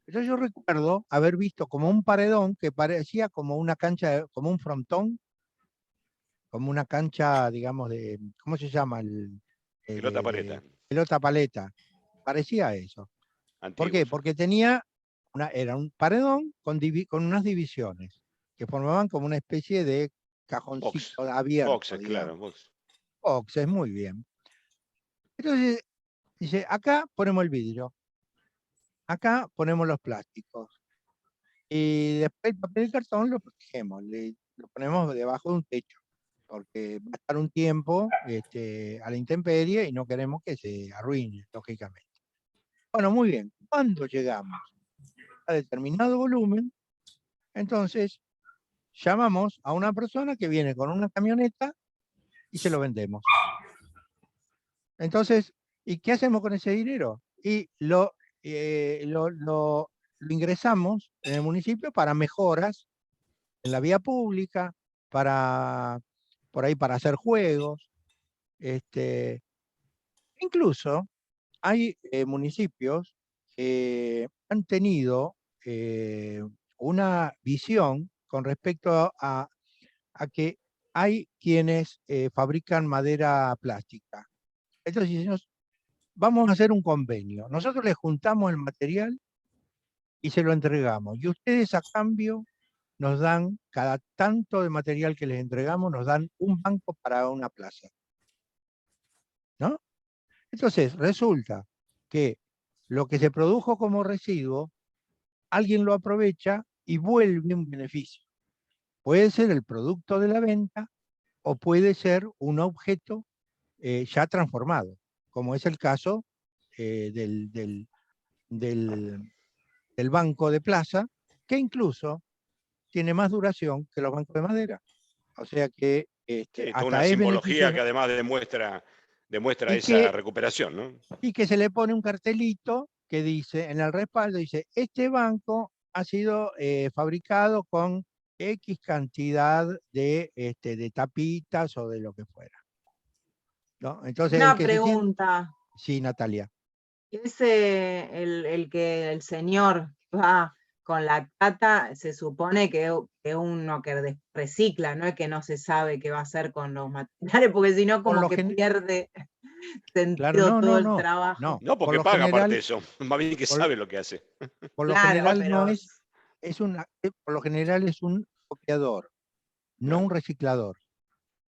Entonces yo recuerdo haber visto como un paredón que parecía como una cancha, como un frontón, como una cancha, digamos, de, ¿cómo se llama? Pelota paleta, Pelota paleta. Parecía eso. ¿Por qué? antiguos. Porque tenía era un paredón con unas divisiones que formaban como una especie de Box. cajoncito abierto, Boxes, claro, digamos. box. Boxes, muy bien. Entonces, dice, acá ponemos el vidrio, acá ponemos los plásticos, y después el papel y cartón lo protegemos, lo ponemos debajo de un techo, porque va a estar un tiempo a la intemperie y no queremos que se arruine, lógicamente. Bueno, muy bien. Cuando llegamos a determinado volumen, entonces llamamos a una persona que viene con una camioneta y se lo vendemos. Entonces, ¿y qué hacemos con ese dinero? Y lo ingresamos en el municipio para mejoras en la vía pública, por ahí para hacer juegos. Incluso hay municipios que han tenido una visión con respecto a que hay quienes fabrican madera plástica. Entonces decimos, vamos a hacer un convenio. Nosotros les juntamos el material y se lo entregamos. Y ustedes a cambio nos dan, cada tanto de material que les entregamos, nos dan un banco para una plaza. ¿No? Entonces, resulta que lo que se produjo como residuo, alguien lo aprovecha y vuelve un beneficio. Puede ser el producto de la venta o puede ser un objeto ya transformado, como es el caso del banco de plaza, que incluso tiene más duración que los bancos de madera. O sea que Sí, toda una hasta es simbología que beneficioso además demuestra y esa que, recuperación, ¿no? y que se le pone un cartelito que dice, en el respaldo dice, este banco ha sido fabricado con X cantidad de tapitas o de lo que fuera. ¿No? Entonces, el Una que se siente... pregunta. Sí, Natalia. Ese, el que el señor va con la tata, se supone que es uno que recicla, no es que no se sabe qué va a hacer con los materiales, porque si no Por como lo que pierde Claro, sentido no, todo no, el no, trabajo. no. No, Por porque lo paga aparte general, eso, más bien que por, sabe lo que hace. por lo Claro, general no pero por lo general es un copiador, no un Claro. reciclador.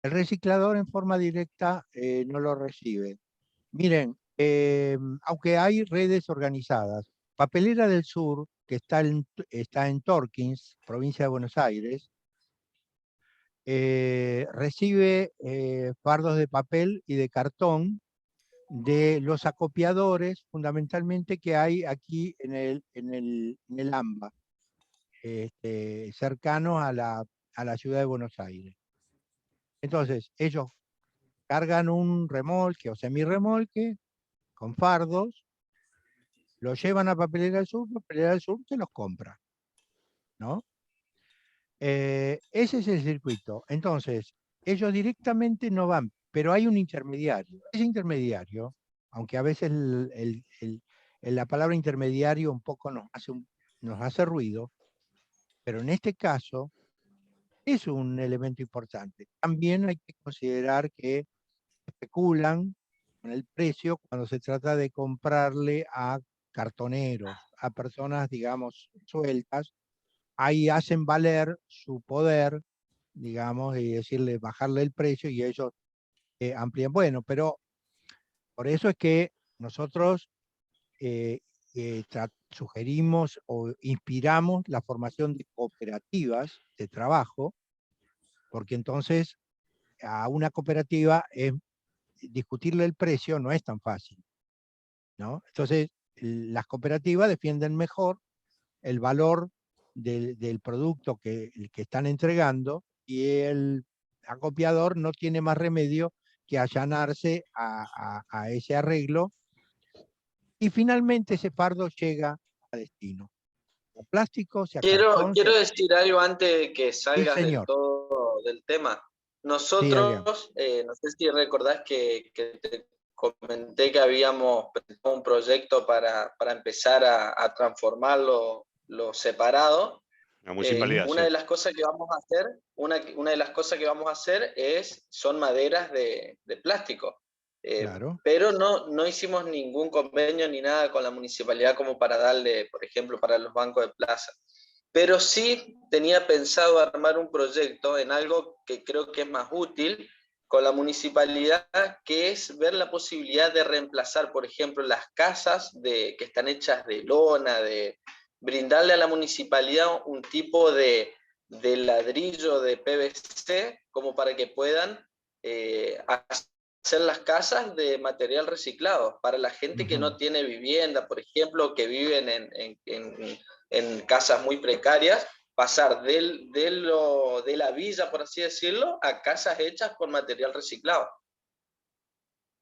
El reciclador en forma directa no lo recibe. Miren, aunque hay redes organizadas, Papelera del Sur, que está en Torkins, provincia de Buenos Aires, recibe fardos de papel y de cartón de los acopiadores, fundamentalmente que hay aquí en el AMBA, cercano a la ciudad de Buenos Aires. Entonces, ellos cargan un remolque o semirremolque con fardos, los llevan a Papelera del Sur se los compra, ¿no? Ese es el circuito. Entonces, ellos directamente no van, pero hay un intermediario. Ese intermediario, aunque a veces la palabra intermediario un poco nos hace ruido, pero en este caso es un elemento importante. También hay que considerar que especulan con el precio cuando se trata de comprarle a cartoneros, a personas, digamos, sueltas. Ahí hacen valer su poder, digamos, y decirle, bajarle el precio y ellos amplían. Bueno, pero por eso es que nosotros sugerimos o inspiramos la formación de cooperativas de trabajo, porque entonces a una cooperativa discutirle el precio no es tan fácil, ¿no? Entonces, las cooperativas defienden mejor el valor del producto que están entregando y el acopiador no tiene más remedio que allanarse a ese arreglo y finalmente ese fardo llega a destino. Sea plástico, sea cartón, Quiero decir algo antes de que Sí, salgas del señor. todo del tema. Nosotros, no sé si recordás que te comenté que habíamos presentado un proyecto para empezar a transformar lo separado. La municipalidad, Una sí. de las cosas que vamos a hacer, una de las cosas que vamos a hacer son maderas de plástico. Claro. Pero no hicimos ningún convenio ni nada con la municipalidad como para darle, por ejemplo, para los bancos de plaza. Pero sí tenía pensado armar un proyecto en algo que creo que es más útil con la municipalidad, que es ver la posibilidad de reemplazar, por ejemplo, las casas que están hechas de lona, de brindarle a la municipalidad un tipo de ladrillo de PVC como para que puedan hacer las casas de material reciclado para la gente que no tiene vivienda, por ejemplo, que viven en casas muy precarias, pasar de la villa, por así decirlo, a casas hechas con material reciclado.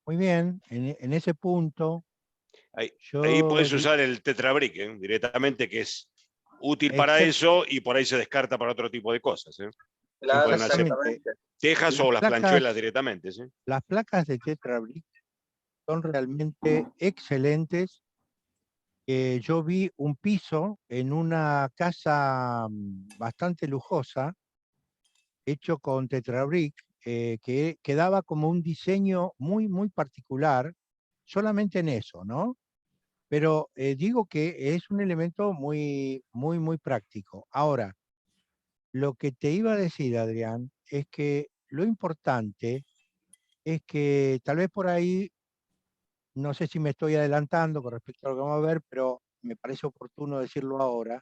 Muy bien, en ese punto Ahí yo puedes usar el tetrabric directamente, que es útil para exact- eso y por ahí se descarta para otro tipo de cosas. Se Claro, pueden hacer exactamente. exactamente. tejas o las planchuelas directamente. ¿Sí? Las placas de Tetrabric son realmente excelentes. Yo vi un piso en una casa bastante lujosa, hecho con Tetrabric, que quedaba como un diseño muy, muy particular, solamente en eso, ¿no? Pero digo que es un elemento muy, muy, muy práctico. Ahora, lo que te iba a decir, Adrián, es que lo importante es que tal vez por ahí, no sé si me estoy adelantando con respecto a lo que vamos a ver, pero me parece oportuno decirlo ahora,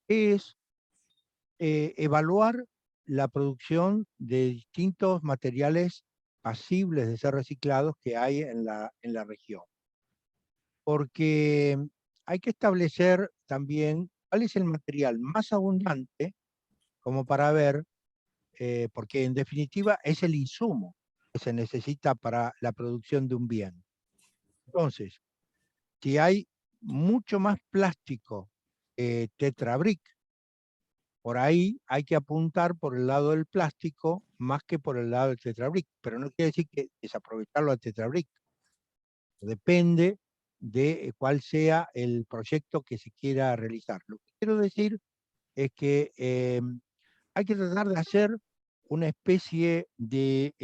es evaluar la producción de distintos materiales pasibles de ser reciclados que hay en la región. Porque hay que establecer también cuál es el material más abundante, como para ver, porque en definitiva es el insumo que se necesita para la producción de un bien. Entonces, si hay mucho más plástico Tetrabric, por ahí hay que apuntar por el lado del plástico más que por el lado del Tetrabric, pero no quiere decir que desaprovecharlo al Tetrabric. Depende de cuál sea el proyecto que se quiera realizar. Lo que quiero decir es que hay que tratar de hacer una especie de,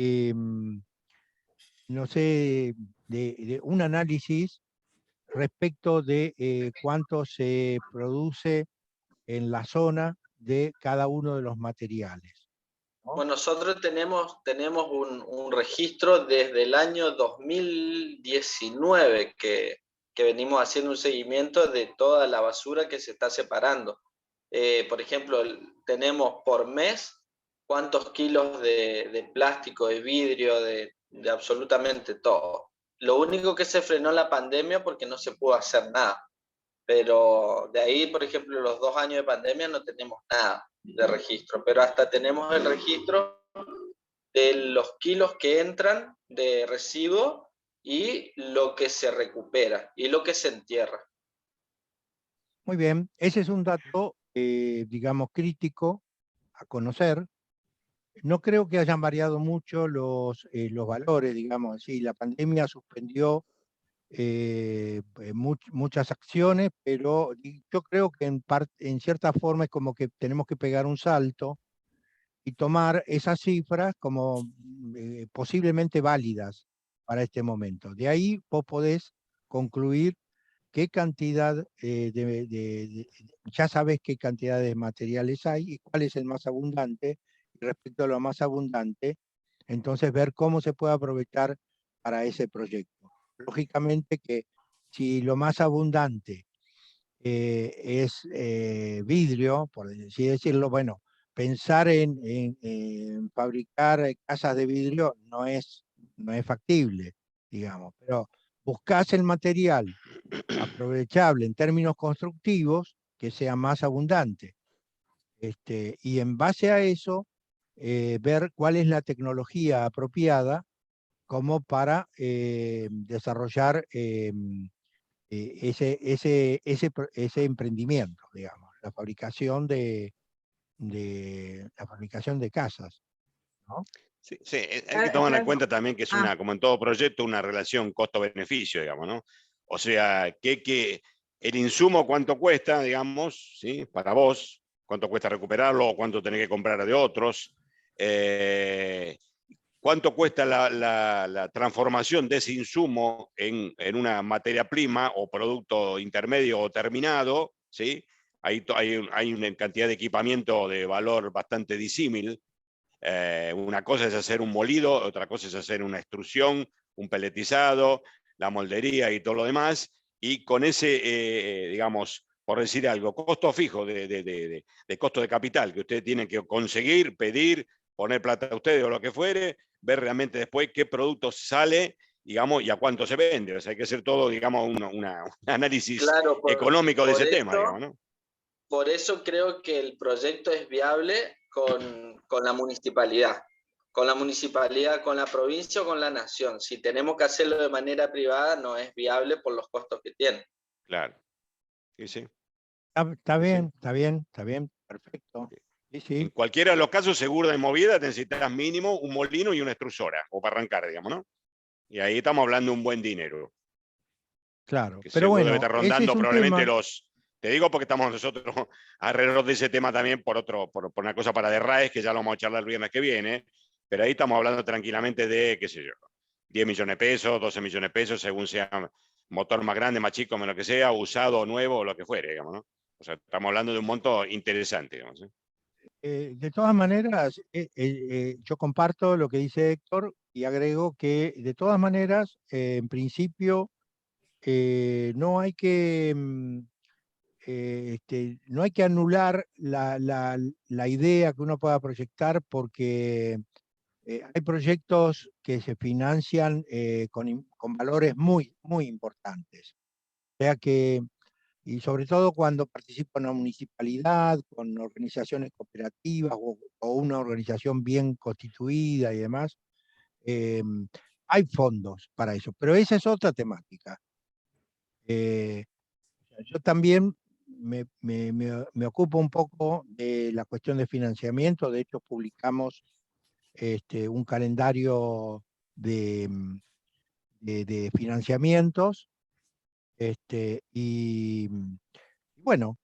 no sé, de un análisis respecto de cuánto se produce en la zona de cada uno de los materiales, ¿no? Bueno, nosotros tenemos un registro desde el año 2019 que venimos haciendo un seguimiento de toda la basura que se está separando. Por ejemplo, tenemos por mes cuántos kilos de plástico, de vidrio, de absolutamente todo. Lo único que se frenó la pandemia porque no se pudo hacer nada. Pero de ahí, por ejemplo, los 2 años de pandemia no tenemos nada de registro, pero hasta tenemos el registro de los kilos que entran de residuo y lo que se recupera y lo que se entierra. Muy bien, ese es un dato, digamos, crítico a conocer. No creo que hayan variado mucho los valores, digamos, sí, la pandemia suspendió muchas acciones, pero yo creo que en cierta forma es como que tenemos que pegar un salto y tomar esas cifras como posiblemente válidas para este momento. De ahí vos podés concluir qué cantidad ya sabes qué cantidad de materiales hay y cuál es el más abundante. Y respecto a lo más abundante, entonces ver cómo se puede aprovechar para ese proyecto. Lógicamente que si lo más abundante es vidrio, por así decirlo, bueno, pensar en fabricar casas de vidrio no es factible, digamos, pero buscás el material aprovechable en términos constructivos que sea más abundante. Y en base a eso, ver cuál es la tecnología apropiada como para desarrollar ese emprendimiento, digamos, la fabricación de casas. ¿no? Sí, sí, hay que tomar en cuenta también que es Ah. como en todo proyecto, una relación costo-beneficio, digamos, ¿no? O sea, que el insumo cuánto cuesta, digamos, ¿sí? Para vos, cuánto cuesta recuperarlo, o cuánto tenés que comprar de otros, cuánto cuesta la transformación de ese insumo en una materia prima o producto intermedio o terminado, ¿sí? Hay una cantidad de equipamiento de valor bastante disímil. Una cosa es hacer un molido, otra cosa es hacer una extrusión, un peletizado, la moldería y todo lo demás, y con ese, digamos, por decir algo, costo fijo de costo de capital que ustedes tienen que conseguir, pedir, poner plata a ustedes o lo que fuere, ver realmente después qué producto sale, digamos, y a cuánto se vende. O sea, hay que hacer todo, digamos, un análisis Claro, económico de por ese tema, digamos, eso, ¿no? por eso creo que el proyecto es viable con la municipalidad. Con la municipalidad, con la provincia o con la nación. Si tenemos que hacerlo de manera privada, no es viable por los costos que tiene. Claro. Sí, sí. Está Sí, sí. bien, está bien, está bien, perfecto. Sí, En sí. cualquiera de los casos, seguro de movida, necesitas mínimo un molino y una extrusora, o para arrancar, digamos, ¿no? Y ahí estamos hablando de un buen dinero, Claro, que pero seguro debe bueno, estar ese es rondando un probablemente tema, te digo porque estamos nosotros alrededor de ese tema también por una cosa para de RAES, que ya lo vamos a charlar el viernes que viene, pero ahí estamos hablando tranquilamente de, qué sé yo, 10 millones de pesos, 12 millones de pesos, según sea motor más grande, más chico, menos que sea, usado o nuevo, o lo que fuere, digamos, ¿no? O sea, estamos hablando de un monto interesante, digamos, ¿sí? de todas maneras, yo comparto lo que dice Héctor y agrego que de todas maneras, en principio, no hay que, no hay que anular la idea que uno pueda proyectar porque hay proyectos que se financian con valores muy, muy importantes. O sea que, y sobre todo cuando participa una municipalidad, con organizaciones cooperativas o una organización bien constituida y demás, eh, hay fondos para eso, pero esa es otra temática. Yo también me ocupo un poco de la cuestión de financiamiento. De hecho, publicamos un calendario de, de financiamientos. Y bueno,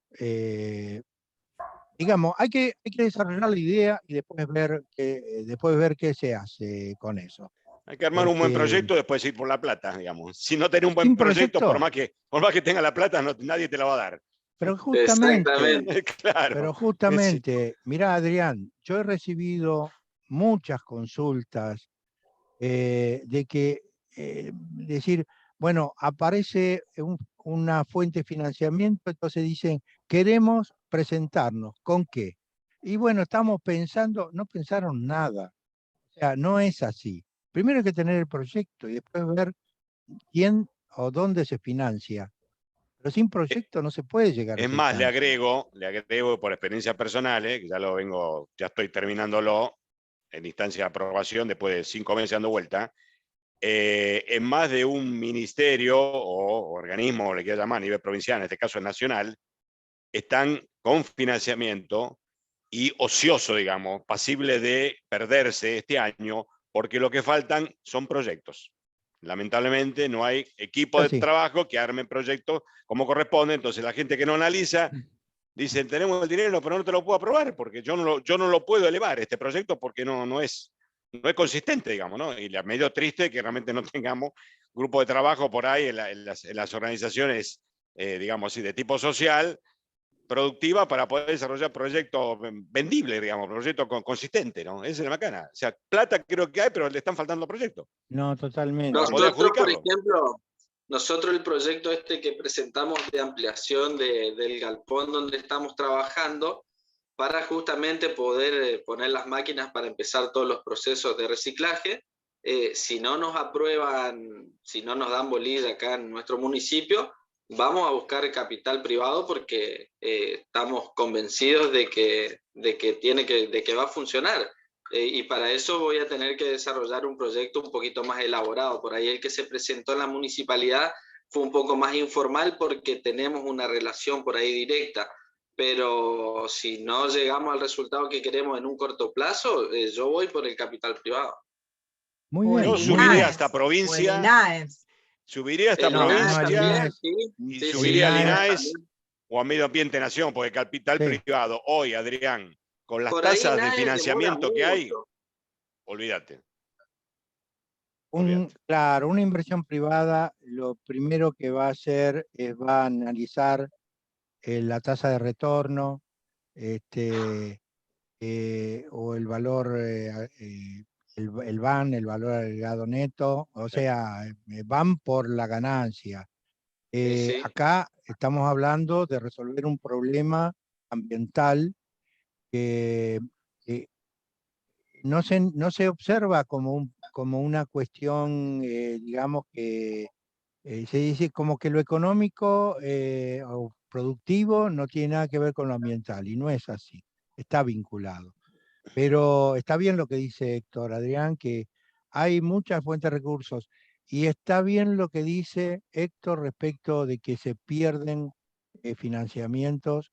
digamos, hay que desarrollar la idea y después ver qué se hace con eso. Hay que armar un buen Porque proyecto y después ir por la plata, digamos. Si no tenés un buen sin proyecto, proyecto, por más que tenga la plata, nadie te la va a dar. pero justamente, Exactamente. Claro. mirá, Adrián, yo he recibido muchas consultas de que decir, bueno, aparece una fuente de financiamiento, entonces dicen, queremos presentarnos, ¿con qué? Y bueno, estamos pensando, no pensaron nada, o sea, no es así. Primero hay que tener el proyecto y después ver quién o dónde se financia. Pero sin proyecto no se puede llegar a Es esa más, instancia. le agrego por experiencias personales, que ya estoy terminándolo en instancia de aprobación después de 5 meses dando vuelta. En más de un ministerio o organismo, o le quiera llamar a nivel provincial, en este caso es nacional, están con financiamiento y ocioso, digamos, pasible de perderse este año, porque lo que faltan son proyectos. Lamentablemente no hay equipo de Así. trabajo que armen proyectos como corresponde, entonces la gente que no analiza dice, tenemos el dinero, pero no te lo puedo aprobar, porque yo no lo puedo elevar, este proyecto, porque no es consistente, digamos, ¿no? Y la medio triste que realmente no tengamos grupo de trabajo por ahí en las organizaciones, digamos así, de tipo social, productiva para poder desarrollar proyectos vendibles, digamos, proyectos consistentes, ¿no? Esa es la macana. O sea, plata creo que hay, pero le están faltando proyectos No, totalmente. para poder Nosotros, por adjudicarlo. ejemplo, nosotros el proyecto que presentamos de ampliación del galpón donde estamos trabajando, para justamente poder poner las máquinas para empezar todos los procesos de reciclaje, si no nos aprueban, si no nos dan bolilla acá en nuestro municipio, vamos a buscar capital privado porque estamos convencidos de que va a funcionar. Y para eso voy a tener que desarrollar un proyecto un poquito más elaborado. Por ahí el que se presentó en la municipalidad fue un poco más informal porque tenemos una relación por ahí directa. pero si no llegamos al resultado que queremos en un corto plazo, yo voy por el capital privado. Muy O bien, Yo el muy subiría bien. hasta INAES, o el provincia, INAES. subiría hasta El No, INAES no al provincia también, INAES. sí, y sí, El sí, subiría al el INAES, INAES INAES también. o a Medio Ambiente Nación, porque capital sí. privado hoy, Adrián, con las Por ahí tasas de INAES demora financiamiento que hay, mucho. olvídate, Un, olvídate. claro, una inversión privada, lo primero que va a hacer es va a analizar la tasa de retorno, o el valor, el VAN, el valor agregado neto, o Sí. sea, van por la ganancia. Sí, sí. Acá estamos hablando de resolver un problema ambiental que no se observa como una cuestión, digamos, que se dice como que lo económico o productivo no tiene nada que ver con lo ambiental, y no es así, está vinculado. Pero está bien lo que dice Héctor, Adrián, que hay muchas fuentes de recursos, y está bien lo que dice Héctor respecto de que se pierden financiamientos.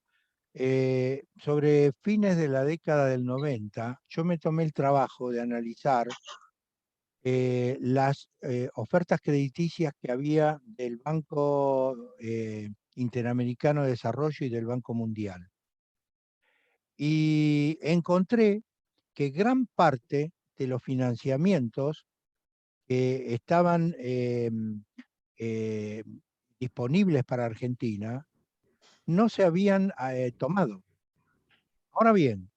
Sobre fines de la década del 90, yo me tomé el trabajo de analizar las ofertas crediticias que había del Banco Interamericano de Desarrollo y del Banco Mundial. Y encontré que gran parte de los financiamientos que estaban eh, disponibles para Argentina no se habían tomado. Ahora bien,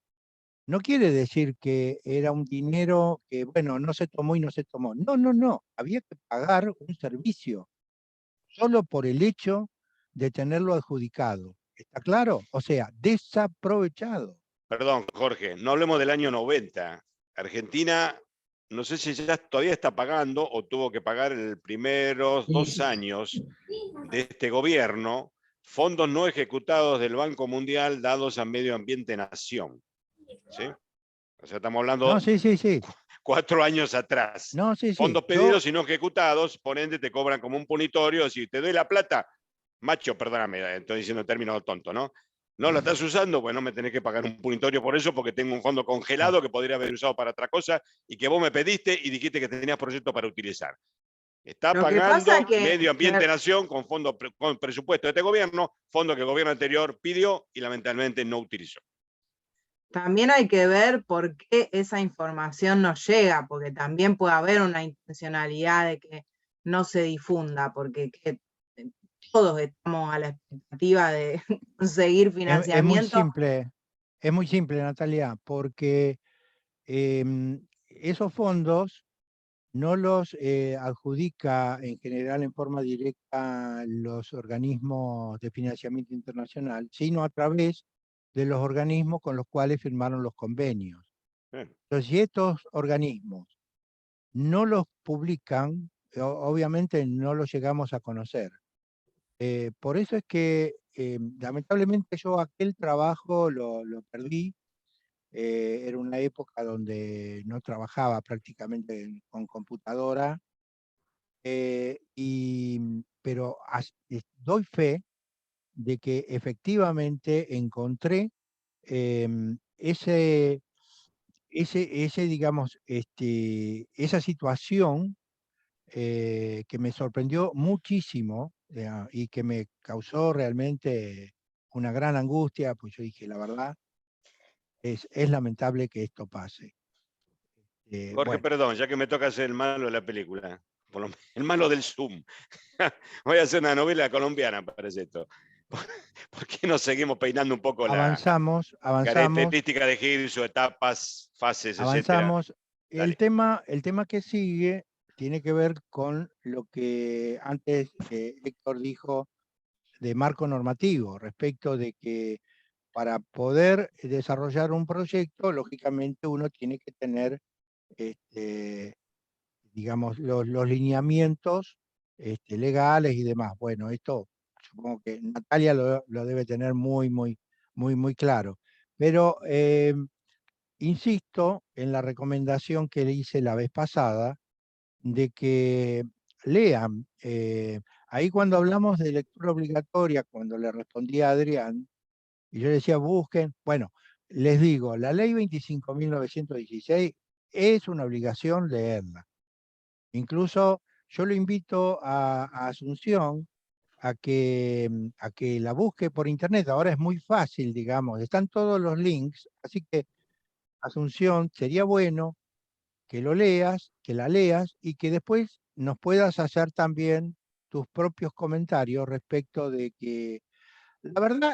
no quiere decir que era un dinero que, bueno, no se tomó y no se tomó. No, no, no. Había que pagar un servicio solo por el hecho de tenerlo adjudicado. ¿Está claro? O sea, desaprovechado. Perdón, Jorge, no hablemos del año 90. Argentina, no sé si ya todavía está pagando o tuvo que pagar en los primeros 2 años de este gobierno fondos no ejecutados del Banco Mundial dados a Medio Ambiente Nación. ¿Sí? O sea, estamos No, hablando sí, sí, sí. 4 años atrás. No, sí, sí. Fondos pedidos y no ejecutados, por ende te cobran como un punitorio. Si te doy la plata, macho, perdóname, estoy diciendo término tonto, ¿no? No la estás usando, bueno, me tenés que pagar un punitorio por eso, porque tengo un fondo congelado que podría haber usado para otra cosa y que vos me pediste y dijiste que tenías proyecto para utilizar. Está Lo que pasa pagando Medio que Ambiente Nación con fondo, con presupuesto de este gobierno, fondo que el gobierno anterior pidió y lamentablemente no utilizó. también hay que ver por qué esa información no llega, porque también puede haber una intencionalidad de que no se difunda, porque todos estamos a la expectativa de conseguir financiamiento. Es muy simple, Natalia, porque esos fondos no los adjudica en general en forma directa los organismos de financiamiento internacional, sino a través de los organismos con los cuales firmaron los convenios. Bien. Entonces, si estos organismos no los publican, obviamente no los llegamos a conocer. Por eso es que lamentablemente yo aquel trabajo lo perdí. Era una época donde no trabajaba prácticamente con computadora, pero doy fe de que efectivamente encontré digamos, esa situación que me sorprendió muchísimo, y que me causó realmente una gran angustia, pues yo dije, la verdad, es lamentable que esto pase. Jorge, Bueno, perdón, ya que me toca ser el malo de la película, el malo del Zoom. Voy a hacer una novela colombiana, parece esto. ¿Por qué no seguimos peinando un poco la avanzamos, característica de Girso, etapas, fases, etcétera? avanzamos. Dale. El tema que sigue tiene que ver con lo que antes Héctor dijo de marco normativo, respecto de que para poder desarrollar un proyecto, lógicamente uno tiene que tener, digamos, los lineamientos legales y demás. Bueno, esto supongo que Natalia lo debe tener muy claro. Pero insisto en la recomendación que le hice la vez pasada de que lean. Ahí cuando hablamos de lectura obligatoria, cuando le respondí a Adrián, Y yo decía, busquen. Bueno, les digo, la ley 25.916 es una obligación leerla. Incluso yo lo invito a Asunción a que la busque por internet. Ahora es muy fácil, digamos, están todos los links, así que Asunción, sería bueno que lo leas, que la leas y que después nos puedas hacer también tus propios comentarios respecto de que, la verdad,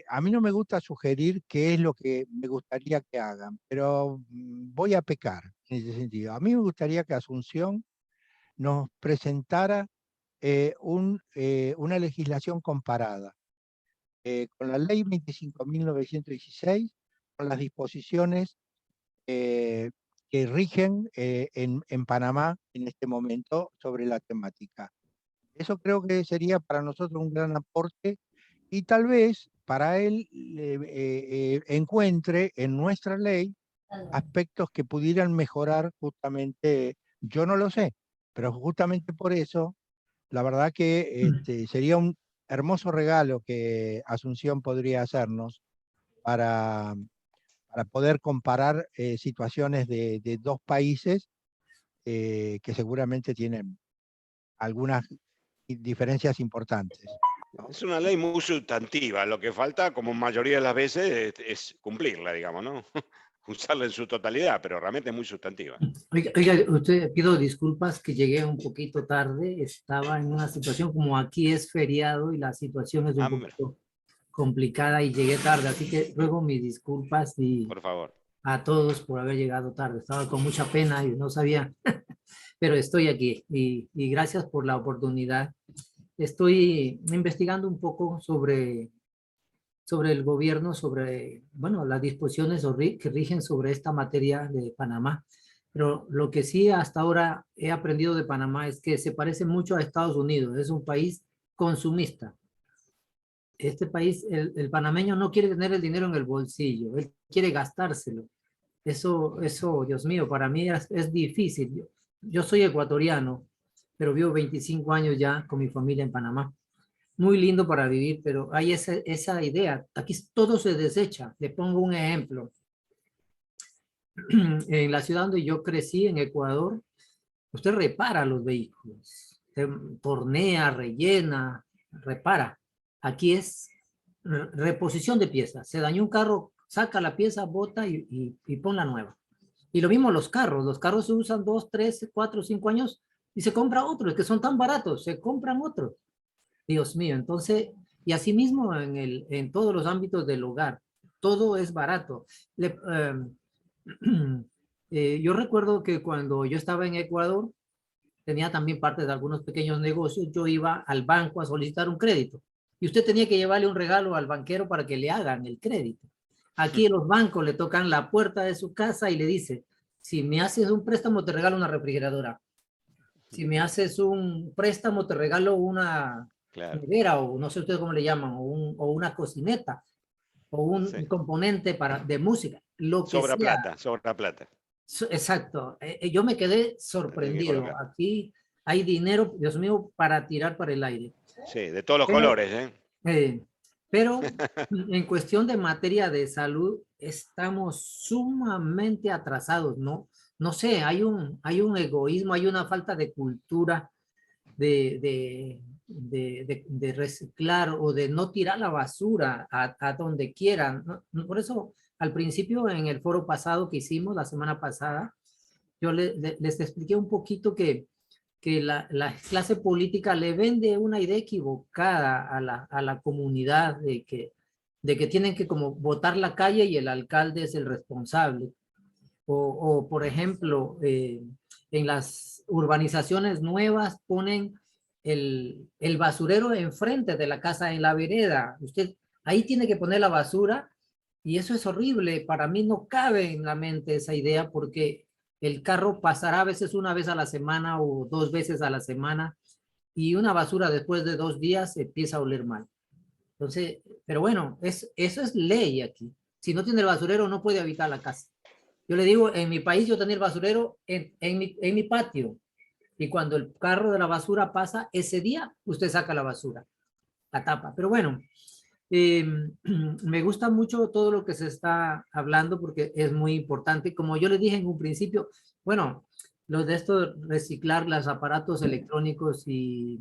a mí no me gusta sugerir qué es lo que me gustaría que hagan, pero voy a pecar en ese sentido. A mí me gustaría que Asunción nos presentara una legislación comparada con la ley 25.916, con las disposiciones que rigen en Panamá en este momento sobre la temática. Eso creo que sería para nosotros un gran aporte y tal vez para él encuentre en nuestra ley aspectos que pudieran mejorar justamente, yo no lo sé, pero justamente por eso, la verdad que sería un hermoso regalo que Asunción podría hacernos para poder comparar situaciones de dos países que seguramente tienen algunas diferencias importantes. Es una ley muy sustantiva. Lo que falta, como mayoría de las veces, es cumplirla, digamos, ¿no? Usarla en su totalidad, pero realmente es muy sustantiva. Oiga, usted, pido disculpas que llegué un poquito tarde. Estaba en una situación como aquí es feriado y la situación es un poquito complicada y llegué tarde. Así que ruego mis disculpas y por favor. A todos por haber llegado tarde. Estaba con mucha pena y no sabía, pero estoy aquí y gracias por la oportunidad. Estoy investigando un poco sobre el gobierno, sobre, bueno, las disposiciones que rigen sobre esta materia de Panamá. Pero lo que sí hasta ahora he aprendido de Panamá es que se parece mucho a Estados Unidos. Es un país consumista. Este país, el panameño no quiere tener el dinero en el bolsillo, él quiere gastárselo. Eso, Dios mío, para mí es difícil. Yo soy ecuatoriano, pero vivo 25 años ya con mi familia en Panamá. Muy lindo para vivir, pero hay esa idea. Aquí todo se desecha. Le pongo un ejemplo. En la ciudad donde yo crecí, en Ecuador, usted repara los vehículos. Usted tornea, rellena, repara. Aquí es reposición de piezas. Se dañó un carro, saca la pieza, bota y pon la nueva. Y lo mismo los carros se usan 2, 3, 4, 5 años y se compra otro, es que son tan baratos, se compran otros. Dios mío, entonces, y asimismo en todos los ámbitos del hogar, todo es barato. Yo recuerdo que cuando yo estaba en Ecuador, tenía también parte de algunos pequeños negocios, yo iba al banco a solicitar un crédito y usted tenía que llevarle un regalo al banquero para que le hagan el crédito. Aquí los bancos le tocan la puerta de su casa y le dice, si me haces un préstamo te regalo una refrigeradora. Si me haces un préstamo te regalo una nevera o no sé ustedes cómo le llaman, o una cocineta o un componente de música. Lo que sobra sea. plata, sobra plata. Exacto. Yo me quedé sorprendido. Aquí hay dinero, Dios mío, para tirar para el aire. Sí, de todos los colores, pero en cuestión de materia de salud, estamos sumamente atrasados, ¿no? No sé, hay un egoísmo, hay una falta de cultura de reciclar o de no tirar la basura a donde quieran, ¿no? Por eso, al principio, en el foro pasado que hicimos la semana pasada, yo les expliqué un poquito que la clase política le vende una idea equivocada a la comunidad de que tienen que como botar la calle y el alcalde es el responsable. O por ejemplo, en las urbanizaciones nuevas ponen el basurero enfrente de la casa en la vereda. Usted ahí tiene que poner la basura y eso es horrible. Para mí no cabe en la mente esa idea porque el carro pasará a veces una vez a la semana o 2 veces a la semana y una basura después de 2 días empieza a oler mal. Entonces, pero bueno, eso es ley aquí. Si no tiene el basurero no puede habitar la casa. Yo le digo, en mi país yo tenía el basurero en mi patio y cuando el carro de la basura pasa, ese día usted saca la basura, la tapa. Pero bueno, Me gusta mucho todo lo que se está hablando porque es muy importante. Como yo les dije en un principio, bueno, lo de esto, reciclar los aparatos electrónicos y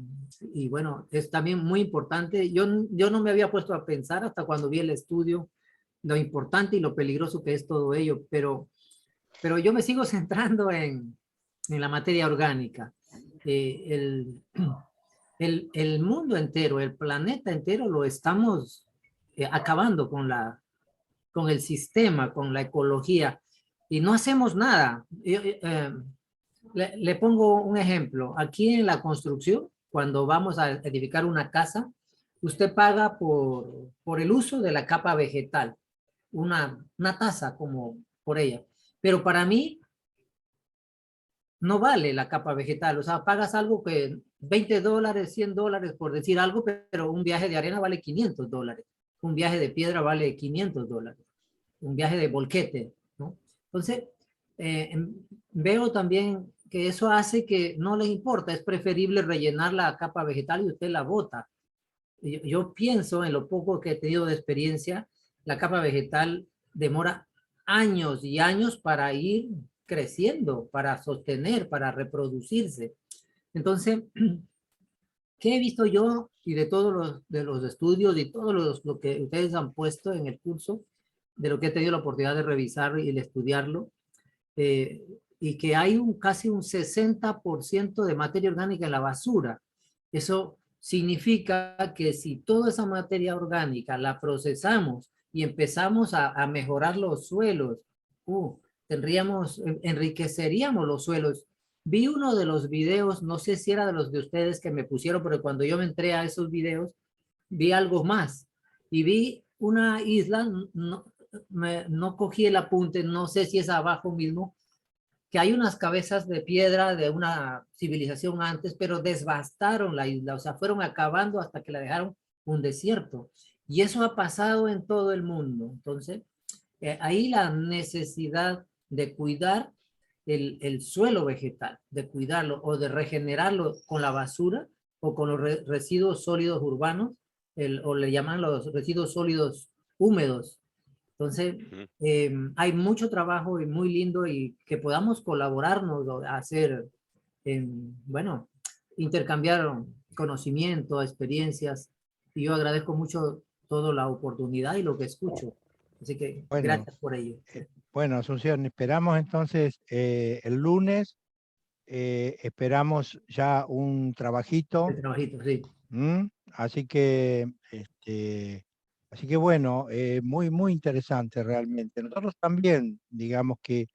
bueno, es también muy importante. Yo no me había puesto a pensar hasta cuando vi el estudio lo importante y lo peligroso que es todo ello, pero yo me sigo centrando en la materia orgánica. El mundo entero, el planeta entero lo estamos acabando con el sistema, con la ecología, y no hacemos nada. Le pongo un ejemplo. Aquí en la construcción, cuando vamos a edificar una casa, usted paga por el uso de la capa vegetal, una tasa como por ella. Pero para mí, no vale la capa vegetal. O sea, pagas algo que $20, $100 por decir algo, pero un viaje de arena vale $500. Un viaje de piedra vale $500. Un viaje de volquete, ¿no? Entonces, veo también que eso hace que no les importa. Es preferible rellenar la capa vegetal y usted la bota. Yo pienso en lo poco que he tenido de experiencia, la capa vegetal demora años y años para ir creciendo, para sostener, para reproducirse. Entonces, ¿qué he visto yo y de todos los estudios y todo lo que ustedes han puesto en el curso, de lo que he tenido la oportunidad de revisar y de estudiarlo, y que hay casi un 60% de materia orgánica en la basura? Eso significa que si toda esa materia orgánica la procesamos y empezamos a mejorar los suelos, enriqueceríamos los suelos. Vi uno de los videos, no sé si era de los de ustedes que me pusieron, pero cuando yo me entré a esos videos, vi algo más. Y vi una isla, no cogí el apunte, no sé si es abajo mismo, que hay unas cabezas de piedra de una civilización antes, pero devastaron la isla, o sea, fueron acabando hasta que la dejaron un desierto. Y eso ha pasado en todo el mundo. Entonces, ahí la necesidad de cuidar el suelo vegetal, de cuidarlo o de regenerarlo con la basura o con los residuos sólidos urbanos, o le llaman los residuos sólidos húmedos. Entonces, hay mucho trabajo y muy lindo y que podamos colaborarnos, hacer, bueno, intercambiar conocimiento, experiencias. Y yo agradezco mucho toda la oportunidad y lo que escucho. Así que Bueno, gracias por ello. Bueno, Asunción, esperamos entonces el lunes, esperamos ya un trabajito. El trabajito, sí. Así que, bueno, muy, muy interesante realmente. Nosotros también, digamos que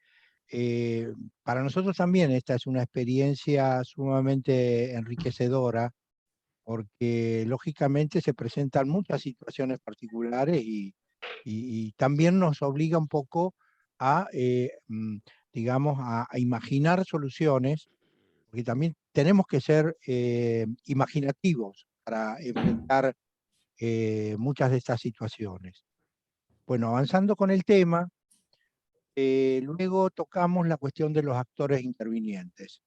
para nosotros también esta es una experiencia sumamente enriquecedora, porque lógicamente se presentan muchas situaciones particulares y también nos obliga un poco a, digamos, a imaginar soluciones, porque también tenemos que ser imaginativos para enfrentar muchas de estas situaciones. Bueno, avanzando con el tema, luego tocamos la cuestión de los actores intervinientes.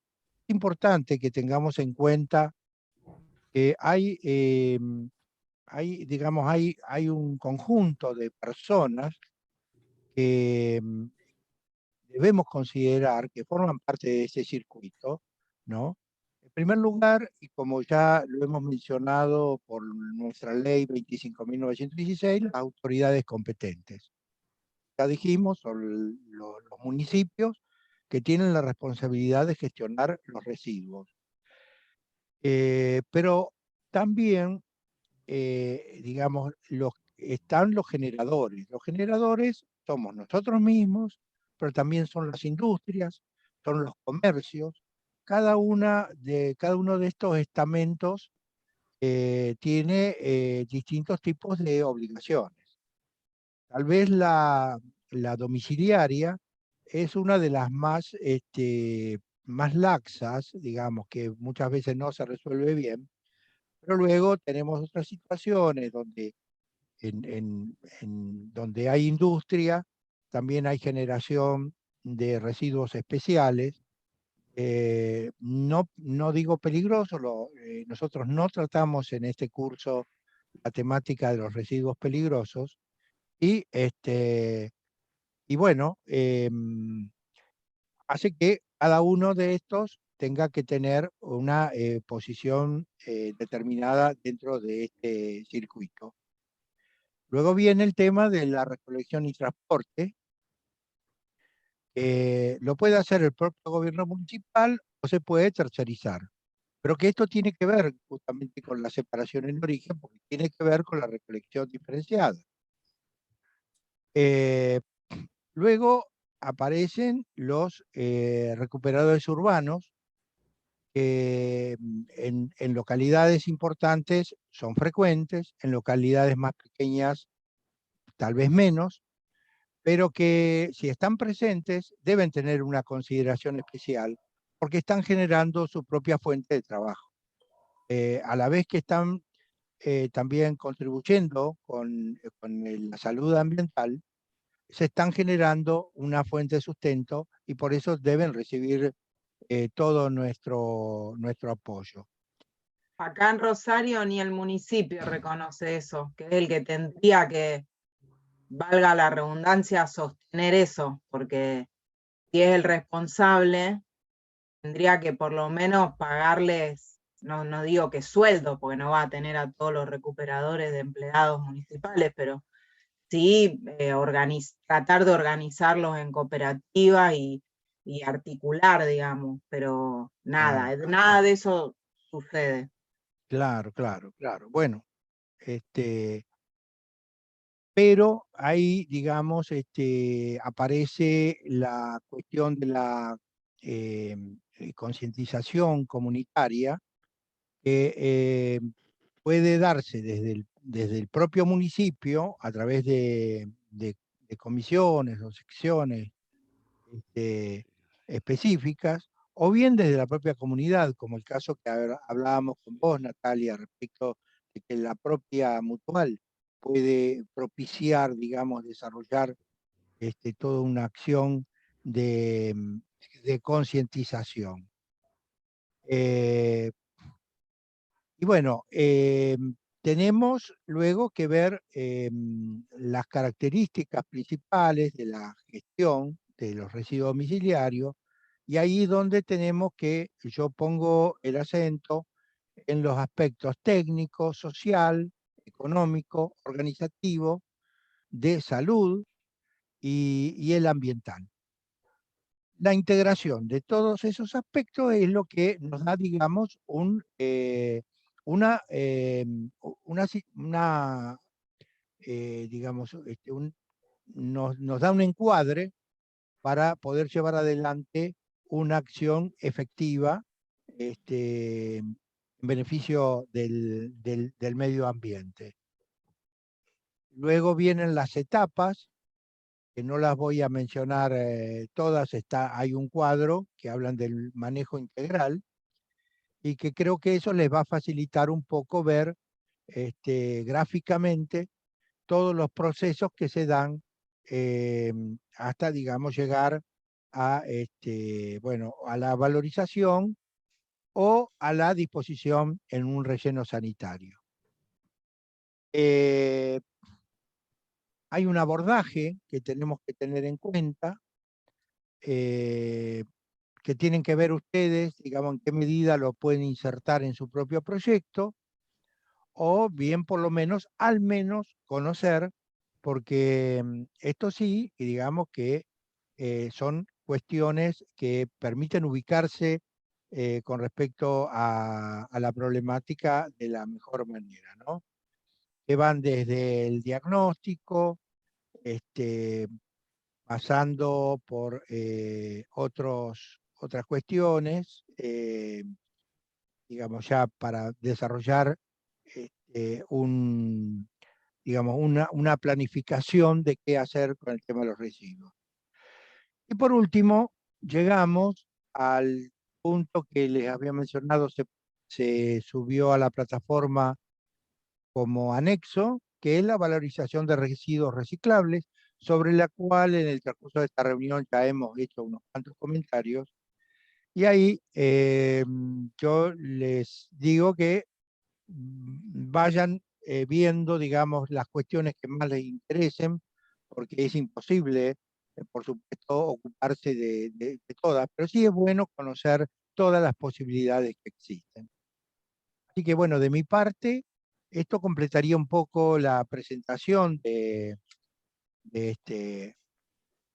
Es importante que tengamos en cuenta que digamos, hay un conjunto de personas que debemos considerar que forman parte de ese circuito, ¿no? En primer lugar, y como ya lo hemos mencionado por nuestra ley 25.916, las autoridades competentes. Ya dijimos, son los municipios que tienen la responsabilidad de gestionar los residuos. Pero también, digamos, están los generadores. Los generadores somos nosotros mismos, pero también son las industrias, son los comercios. Cada uno de estos estamentos tiene distintos tipos de obligaciones. Tal vez la domiciliaria es una de las más, más laxas, digamos, que muchas veces no se resuelve bien, pero luego tenemos otras situaciones donde donde hay industria, también hay generación de residuos especiales. No digo peligroso, nosotros no tratamos en este curso la temática de los residuos peligrosos y, y bueno, hace que cada uno de estos tenga que tener una posición determinada dentro de este circuito. Luego viene el tema de la recolección y transporte. Lo puede hacer el propio gobierno municipal o se puede tercerizar. Pero que esto tiene que ver justamente con la separación en origen, porque tiene que ver con la recolección diferenciada. Luego aparecen los recuperadores urbanos, que en localidades importantes son frecuentes, en localidades más pequeñas tal vez menos, pero que si están presentes deben tener una consideración especial porque están generando su propia fuente de trabajo. A la vez que están también contribuyendo con la salud ambiental, se están generando una fuente de sustento y por eso deben recibir todo nuestro apoyo. Acá en Rosario ni el municipio reconoce eso, que es el que tendría que, valga la redundancia, sostener eso, porque si es el responsable, tendría que por lo menos pagarles, no digo que sueldo, porque no va a tener a todos los recuperadores de empleados municipales, pero sí tratar de organizarlos en cooperativas y articular, digamos, pero nada, nada de eso sucede. Claro. Bueno, pero ahí, digamos, aparece la cuestión de la concientización comunitaria que puede darse desde el propio municipio a través de comisiones o secciones específicas, o bien desde la propia comunidad, como el caso que hablábamos con vos, Natalia, respecto de que la propia mutual puede propiciar, digamos, desarrollar toda una acción de concientización. Y bueno, tenemos luego que ver las características principales de la gestión de los residuos domiciliarios, y ahí donde tenemos que, yo pongo el acento en los aspectos técnico, social, económico, organizativo, de salud y el ambiental. La integración de todos esos aspectos es lo que nos da, digamos, digamos, nos da un encuadre para poder llevar adelante una acción efectiva en beneficio del medio ambiente. Luego vienen las etapas, que no las voy a mencionar todas, hay un cuadro que hablan del manejo integral y que creo que eso les va a facilitar un poco ver gráficamente todos los procesos que se dan hasta, digamos, llegar a, bueno, a la valorización o a la disposición en un relleno sanitario. Hay un abordaje que tenemos que tener en cuenta, que tienen que ver ustedes, digamos, en qué medida lo pueden insertar en su propio proyecto, o bien por lo menos, al menos, conocer, porque esto sí, y digamos que son cuestiones que permiten ubicarse con respecto a la problemática de la mejor manera, ¿no? Que van desde el diagnóstico, pasando por otras cuestiones, digamos, ya para desarrollar digamos, una planificación de qué hacer con el tema de los residuos. Y por último, llegamos al punto que les había mencionado, se subió a la plataforma como anexo, que es la valorización de residuos reciclables, sobre la cual en el transcurso de esta reunión ya hemos hecho unos cuantos comentarios. Y ahí yo les digo que vayan viendo, digamos, las cuestiones que más les interesen, porque es imposible, por supuesto, ocuparse de todas, pero sí es bueno conocer todas las posibilidades que existen. Así que bueno, de mi parte, esto completaría un poco la presentación de este,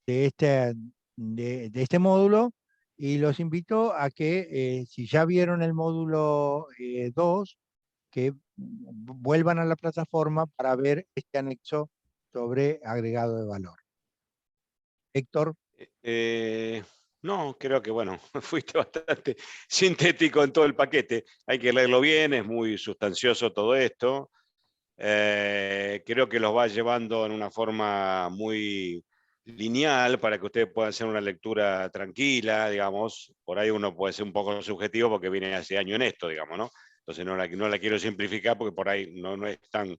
de este módulo, y los invito a que si ya vieron el módulo 2, que vuelvan a la plataforma para ver este anexo sobre agregado de valor. Héctor. No, creo que bueno, fuiste bastante sintético en todo el paquete. Hay que leerlo bien, es muy sustancioso todo esto. Creo que los va llevando en una forma muy lineal para que ustedes puedan hacer una lectura tranquila, digamos. Por ahí uno puede ser un poco subjetivo porque viene hace años en esto, digamos, ¿no? Entonces no la quiero simplificar porque por ahí no es tan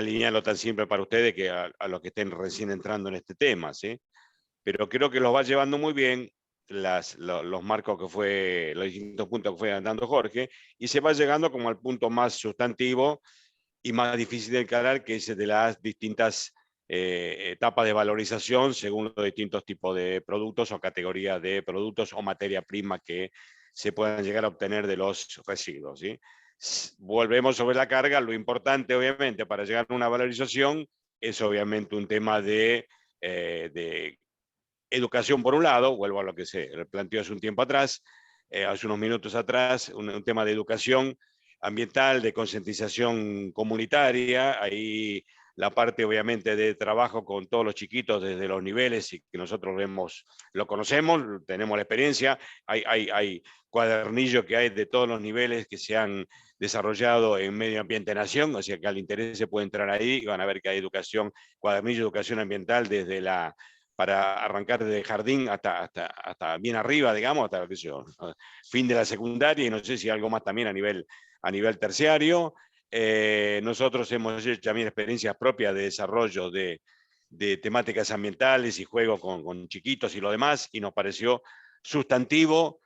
lineal o tan simple para ustedes que a los que estén recién entrando en este tema, ¿sí? Pero creo que los va llevando muy bien los marcos que fue, los distintos puntos que fue dando Jorge, y se va llegando como al punto más sustantivo y más difícil de encarar, que es de las distintas etapas de valorización según los distintos tipos de productos o categorías de productos o materia prima que se puedan llegar a obtener de los residuos, ¿sí? Volvemos sobre la carga. Lo importante, obviamente, para llegar a una valorización es obviamente un tema de educación por un lado. Vuelvo a lo que se planteó hace un tiempo atrás, hace unos minutos atrás, un tema de educación ambiental, de concientización comunitaria. Ahí la parte obviamente de trabajo con todos los chiquitos desde los niveles y que nosotros lo conocemos, tenemos la experiencia. Hay cuadernillos que hay de todos los niveles que se han desarrollado en Medio Ambiente Nación, o sea que al interés se puede entrar ahí y van a ver que hay educación, cuadernillo de educación ambiental para arrancar desde jardín hasta bien arriba, digamos, hasta qué sé yo, fin de la secundaria, y no sé si algo más también a nivel terciario. Nosotros hemos hecho también experiencias propias de desarrollo de temáticas ambientales y juegos con chiquitos y lo demás, y nos pareció sustantivo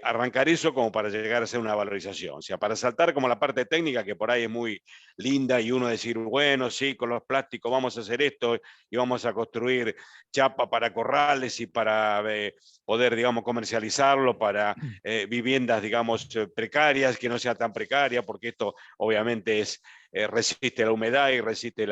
arrancar eso como para llegar a hacer una valorización. O sea, para saltar como la parte técnica, que por ahí es muy linda, y uno decir, bueno, sí, con los plásticos vamos a hacer esto y vamos a construir chapa para corrales y para poder, digamos, comercializarlo para viviendas, digamos, precarias, que no sea tan precaria, porque esto obviamente resiste la humedad y resiste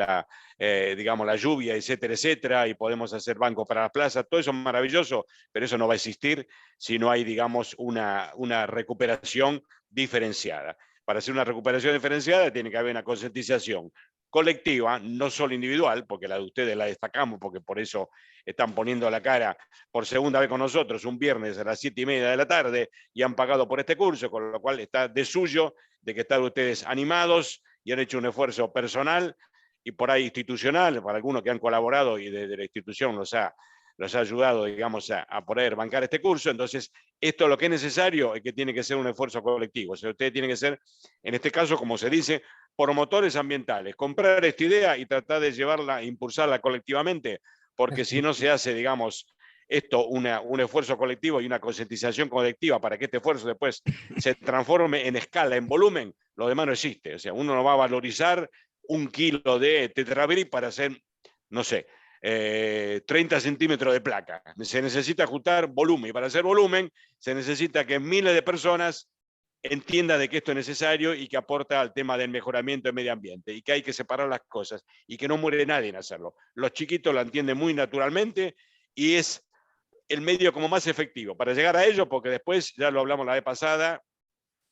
digamos, la lluvia, etcétera, etcétera, y podemos hacer bancos para las plazas. Todo eso es maravilloso, pero eso no va a existir si no hay, digamos, una recuperación diferenciada. Para hacer una recuperación diferenciada tiene que haber una concientización colectiva, no solo individual, porque la de ustedes la destacamos, porque por eso están poniendo la cara por segunda vez con nosotros un viernes a las 7:30 de la tarde y han pagado por este curso, con lo cual está de suyo de que están ustedes animados y han hecho un esfuerzo personal y por ahí institucional, para algunos que han colaborado y desde la institución los ha ayudado, digamos, a poder bancar este curso. Entonces, esto lo que es necesario es que tiene que ser un esfuerzo colectivo. O sea, ustedes tienen que ser, en este caso, como se dice, promotores ambientales, comprar esta idea y tratar de llevarla, impulsarla colectivamente, porque si no se hace, digamos, esto, un esfuerzo colectivo y una concientización colectiva para que este esfuerzo después se transforme en escala, en volumen, lo demás no existe. O sea, uno no va a valorizar 1 kilo de tetrabric para hacer, no sé, 30 centímetros de placa. Se necesita ajustar volumen, y para hacer volumen se necesita que miles de personas entiendan de que esto es necesario y que aporta al tema del mejoramiento del medio ambiente, y que hay que separar las cosas y que no muere nadie en hacerlo. Los chiquitos lo entienden muy naturalmente y es el medio como más efectivo para llegar a ello, porque después, ya lo hablamos la vez pasada,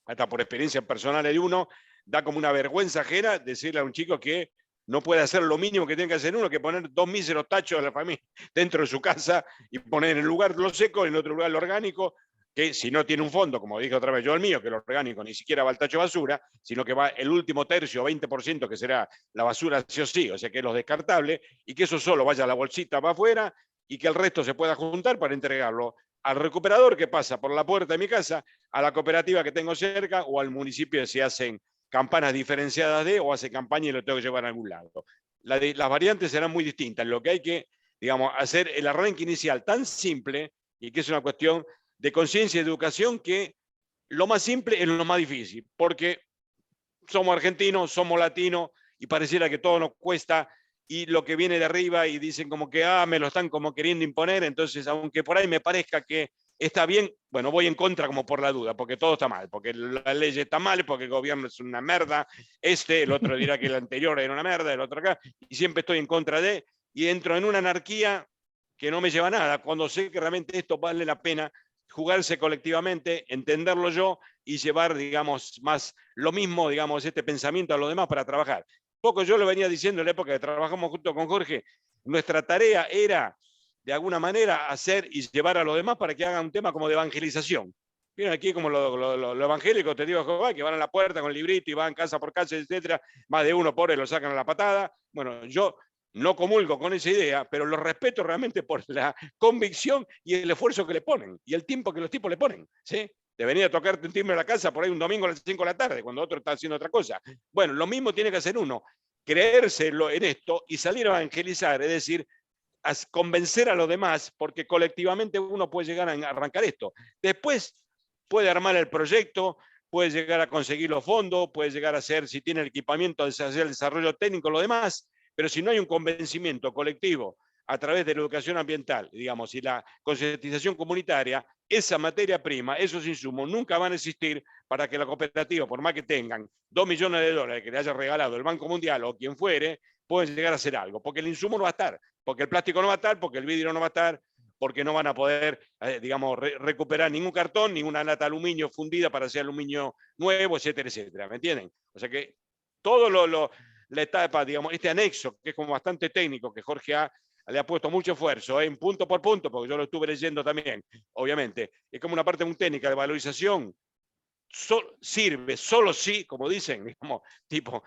hasta por experiencia personal de uno, da como una vergüenza ajena decirle a un chico que no puede hacer lo mínimo que tiene que hacer uno, que poner 2 míseros tachos de la familia dentro de su casa y poner en el lugar lo seco, en otro lugar lo orgánico, que si no tiene un fondo, como dije otra vez yo el mío, que lo orgánico ni siquiera va al tacho de basura, sino que va el último tercio, 20%, que será la basura sí o sí, o sea que es lo descartable, y que eso solo vaya a la bolsita para afuera y que el resto se pueda juntar para entregarlo al recuperador que pasa por la puerta de mi casa, a la cooperativa que tengo cerca o al municipio si hacen campanas diferenciadas o hace campaña y lo tengo que llevar a algún lado. Las variantes serán muy distintas. Lo que hay que, digamos, hacer el arranque inicial tan simple, y que es una cuestión de conciencia y educación, que lo más simple es lo más difícil, porque somos argentinos, somos latinos y pareciera que todo nos cuesta, y lo que viene de arriba y dicen como que me lo están como queriendo imponer, entonces aunque por ahí me parezca que está bien, bueno, voy en contra como por la duda, porque todo está mal, porque la ley está mal, porque el gobierno es una merda, el otro dirá que el anterior era una merda, el otro acá, y siempre estoy en contra de, y entro en una anarquía que no me lleva a nada, cuando sé que realmente esto vale la pena jugarse colectivamente, entenderlo yo y llevar, digamos, más lo mismo, digamos, este pensamiento a los demás para trabajar. Poco yo lo venía diciendo en la época que trabajamos junto con Jorge, nuestra tarea era, de alguna manera, hacer y llevar a los demás para que hagan un tema como de evangelización. Miren aquí como lo evangélico, te digo, Jehová, que van a la puerta con el librito y van casa por casa, etcétera, más de uno pobre lo sacan a la patada. Bueno, yo no comulgo con esa idea, pero lo respeto realmente por la convicción y el esfuerzo que le ponen, y el tiempo que los tipos le ponen, ¿sí? De venir a tocarte un timbre en la casa por ahí un domingo a las 5 de la tarde, cuando otro está haciendo otra cosa. Bueno, lo mismo tiene que hacer uno, creérselo en esto y salir a evangelizar, es decir, a convencer a los demás, porque colectivamente uno puede llegar a arrancar esto. Después puede armar el proyecto, puede llegar a conseguir los fondos, puede llegar a hacer, si tiene el equipamiento, hacer el desarrollo técnico, lo demás, pero si no hay un convencimiento colectivo a través de la educación ambiental, digamos, y la concientización comunitaria, esa materia prima, esos insumos nunca van a existir para que la cooperativa, por más que tengan 2 millones de dólares que le haya regalado el Banco Mundial o quien fuere, pueden llegar a hacer algo, porque el insumo no va a estar, porque el plástico no va a estar, porque el vidrio no va a estar, porque no van a poder, digamos, recuperar ningún cartón, ninguna lata de aluminio fundida para hacer aluminio nuevo, etcétera, etcétera, ¿me entienden? O sea que todo la etapa, digamos, este anexo, que es como bastante técnico, que Jorge le ha puesto mucho esfuerzo, en punto por punto, porque yo lo estuve leyendo también, obviamente, es como una parte muy técnica de valorización, sirve solo si, como dicen, digamos, tipo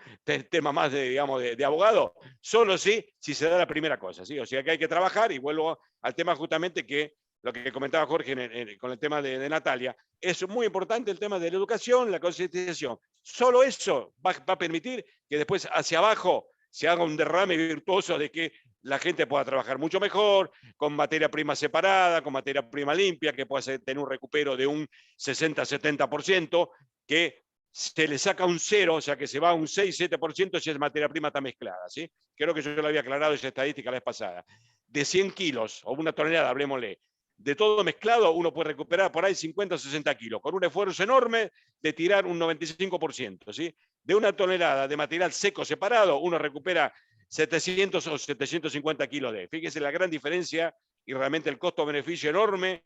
tema más de, digamos, de abogado, solo si se da la primera cosa, ¿sí? O sea que hay que trabajar, y vuelvo al tema justamente que lo que comentaba Jorge con el tema de Natalia, es muy importante el tema de la educación, la concientización. Solo eso va a permitir que después hacia abajo se haga un derrame virtuoso de que la gente pueda trabajar mucho mejor, con materia prima separada, con materia prima limpia, que pueda tener un recupero de un 60-70%, que se le saca un 0, o sea que se va a un 6-7% si es materia prima está mezclada, ¿sí? Creo que yo lo había aclarado esa estadística la vez pasada. De 100 kilos o una tonelada, hablemosle, de todo mezclado, uno puede recuperar por ahí 50 o 60 kilos, con un esfuerzo enorme de tirar un 95%, ¿sí? De una tonelada de material seco separado, uno recupera 700 o 750 kilos de. Fíjese la gran diferencia y realmente el costo-beneficio enorme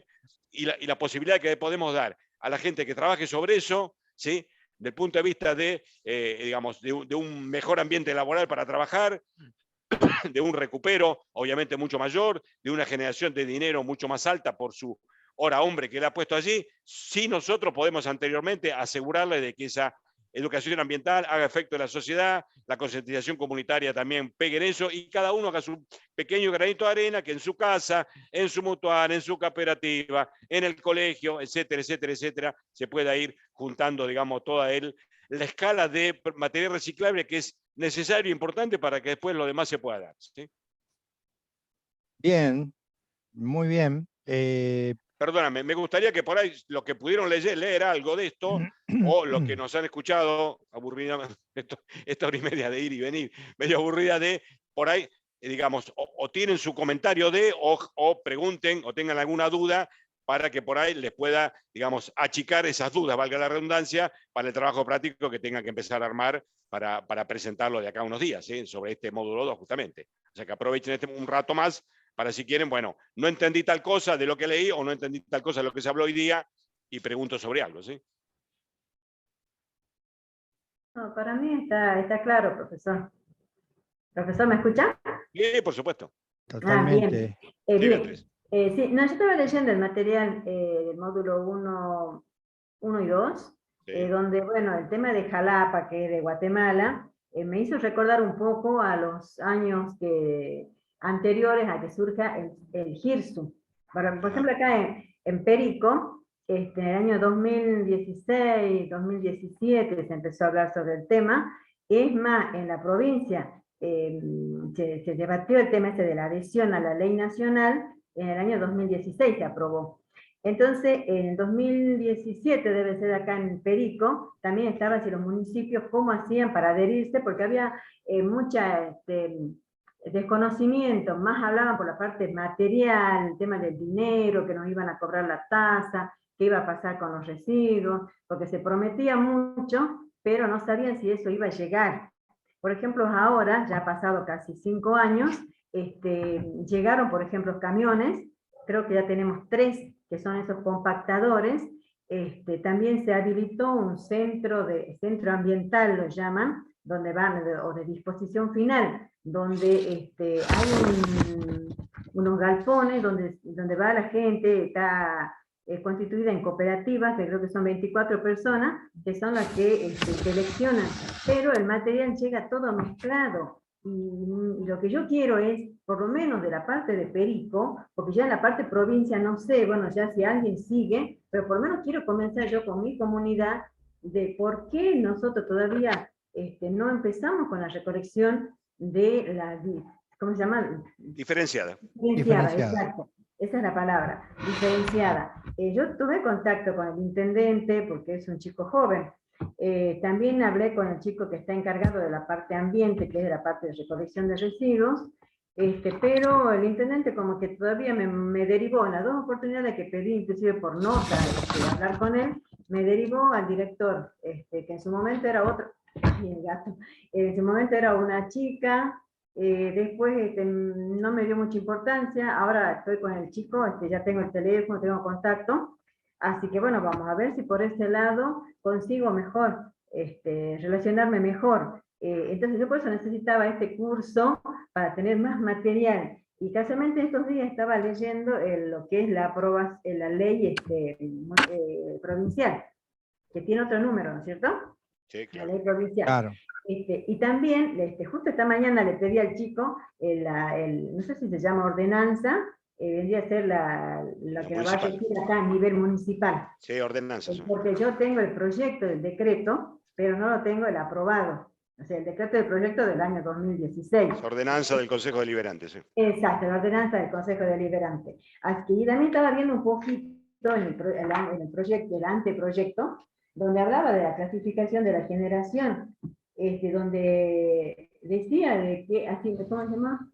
y la posibilidad que podemos dar a la gente que trabaje sobre eso, ¿sí? Del punto de vista de, digamos, de un mejor ambiente laboral para trabajar, de un recupero obviamente mucho mayor, de una generación de dinero mucho más alta por su hora hombre que le ha puesto allí, si nosotros podemos anteriormente asegurarle de que esa educación ambiental haga efecto en la sociedad, la concientización comunitaria también pegue en eso, y cada uno haga su pequeño granito de arena, que en su casa, en su mutual, en su cooperativa, en el colegio, etcétera, etcétera, etcétera, se pueda ir juntando, digamos, toda la escala de material reciclable que es necesario e importante para que después lo demás se pueda dar, ¿sí? Bien, muy bien. Perdóname, me gustaría que por ahí los que pudieron leer algo de esto, o los que nos han escuchado, aburrida, esta hora y media de ir y venir, medio aburrida de, por ahí, digamos, o tienen su comentario de, o pregunten, o tengan alguna duda, para que por ahí les pueda, digamos, achicar esas dudas, valga la redundancia, para el trabajo práctico que tengan que empezar a armar para presentarlo de acá a unos días, ¿sí? Sobre este módulo 2, justamente. O sea, que aprovechen un rato más para, si quieren, bueno, no entendí tal cosa de lo que leí o no entendí tal cosa de lo que se habló hoy día y pregunto sobre algo, ¿sí? No, para mí está claro, profesor. ¿Profesor, me escucha? Sí, por supuesto. Totalmente. Bien. Sí, no, yo estaba leyendo el material del módulo 1 y 2, Sí. donde, bueno, el tema de Jalapa, que es de Guatemala, me hizo recordar un poco a los años anteriores a que surja el GIRSU. Por ejemplo, acá en Perico, en el año 2016, 2017 se empezó a hablar sobre el tema. Es más, en la provincia se debatió el tema de la adhesión a la ley nacional. En el año 2016 se aprobó. Entonces, en 2017, debe ser acá en Perico, también estaba si los municipios cómo hacían para adherirse, porque había mucha desconocimiento, más hablaban por la parte material, el tema del dinero, que nos iban a cobrar la tasa, qué iba a pasar con los residuos, porque se prometía mucho, pero no sabían si eso iba a llegar. Por ejemplo, ahora, ya ha pasado casi 5 años, llegaron, por ejemplo, camiones, creo que ya tenemos 3, que son esos compactadores. También se habilitó un centro ambiental, lo llaman, donde van, o de disposición final, donde hay unos galpones donde va la gente, está constituida en cooperativas, que creo que son 24 personas, que son las que seleccionan, pero el material llega todo mezclado. Y lo que yo quiero es, por lo menos de la parte de Perico, porque ya en la parte provincia no sé, bueno, ya si alguien sigue, pero por lo menos quiero comenzar yo con mi comunidad de por qué nosotros todavía no empezamos con la recolección de la, ¿cómo se llama? Diferenciada. Diferenciada, exacto. Esa es la palabra, diferenciada. Yo tuve contacto con el intendente porque es un chico joven. También hablé con el chico que está encargado de la parte ambiente, que es de la parte de recolección de residuos, pero el intendente como que todavía me derivó en las 2 oportunidades que pedí, inclusive por nota, hablar con él, me derivó al director, que en su momento era otro, el gato, en su momento era una chica. Después no me dio mucha importancia, ahora estoy con el chico, ya tengo el teléfono, tengo contacto, así que bueno, vamos a ver si por ese lado consigo mejor, relacionarme mejor. Entonces yo por eso necesitaba este curso para tener más material, y casualmente estos días estaba leyendo lo que es la ley provincial, que tiene otro número, ¿no es cierto? Sí, claro. La ley provincial. Claro. Y también, justo esta mañana le pedí al chico, no sé si se llama ordenanza, vendría a ser la que nos va a decir acá a nivel municipal. Sí, ordenanzas. Porque yo tengo el proyecto del decreto, pero no lo tengo el aprobado. O sea, el decreto del proyecto del año 2016. Ordenanza del Consejo Deliberante, sí. Exacto, la ordenanza del Consejo Deliberante. Así que también estaba viendo un poquito en el proyecto, el anteproyecto, donde hablaba de la clasificación de la generación, donde decía de que, así, ¿cómo se llama?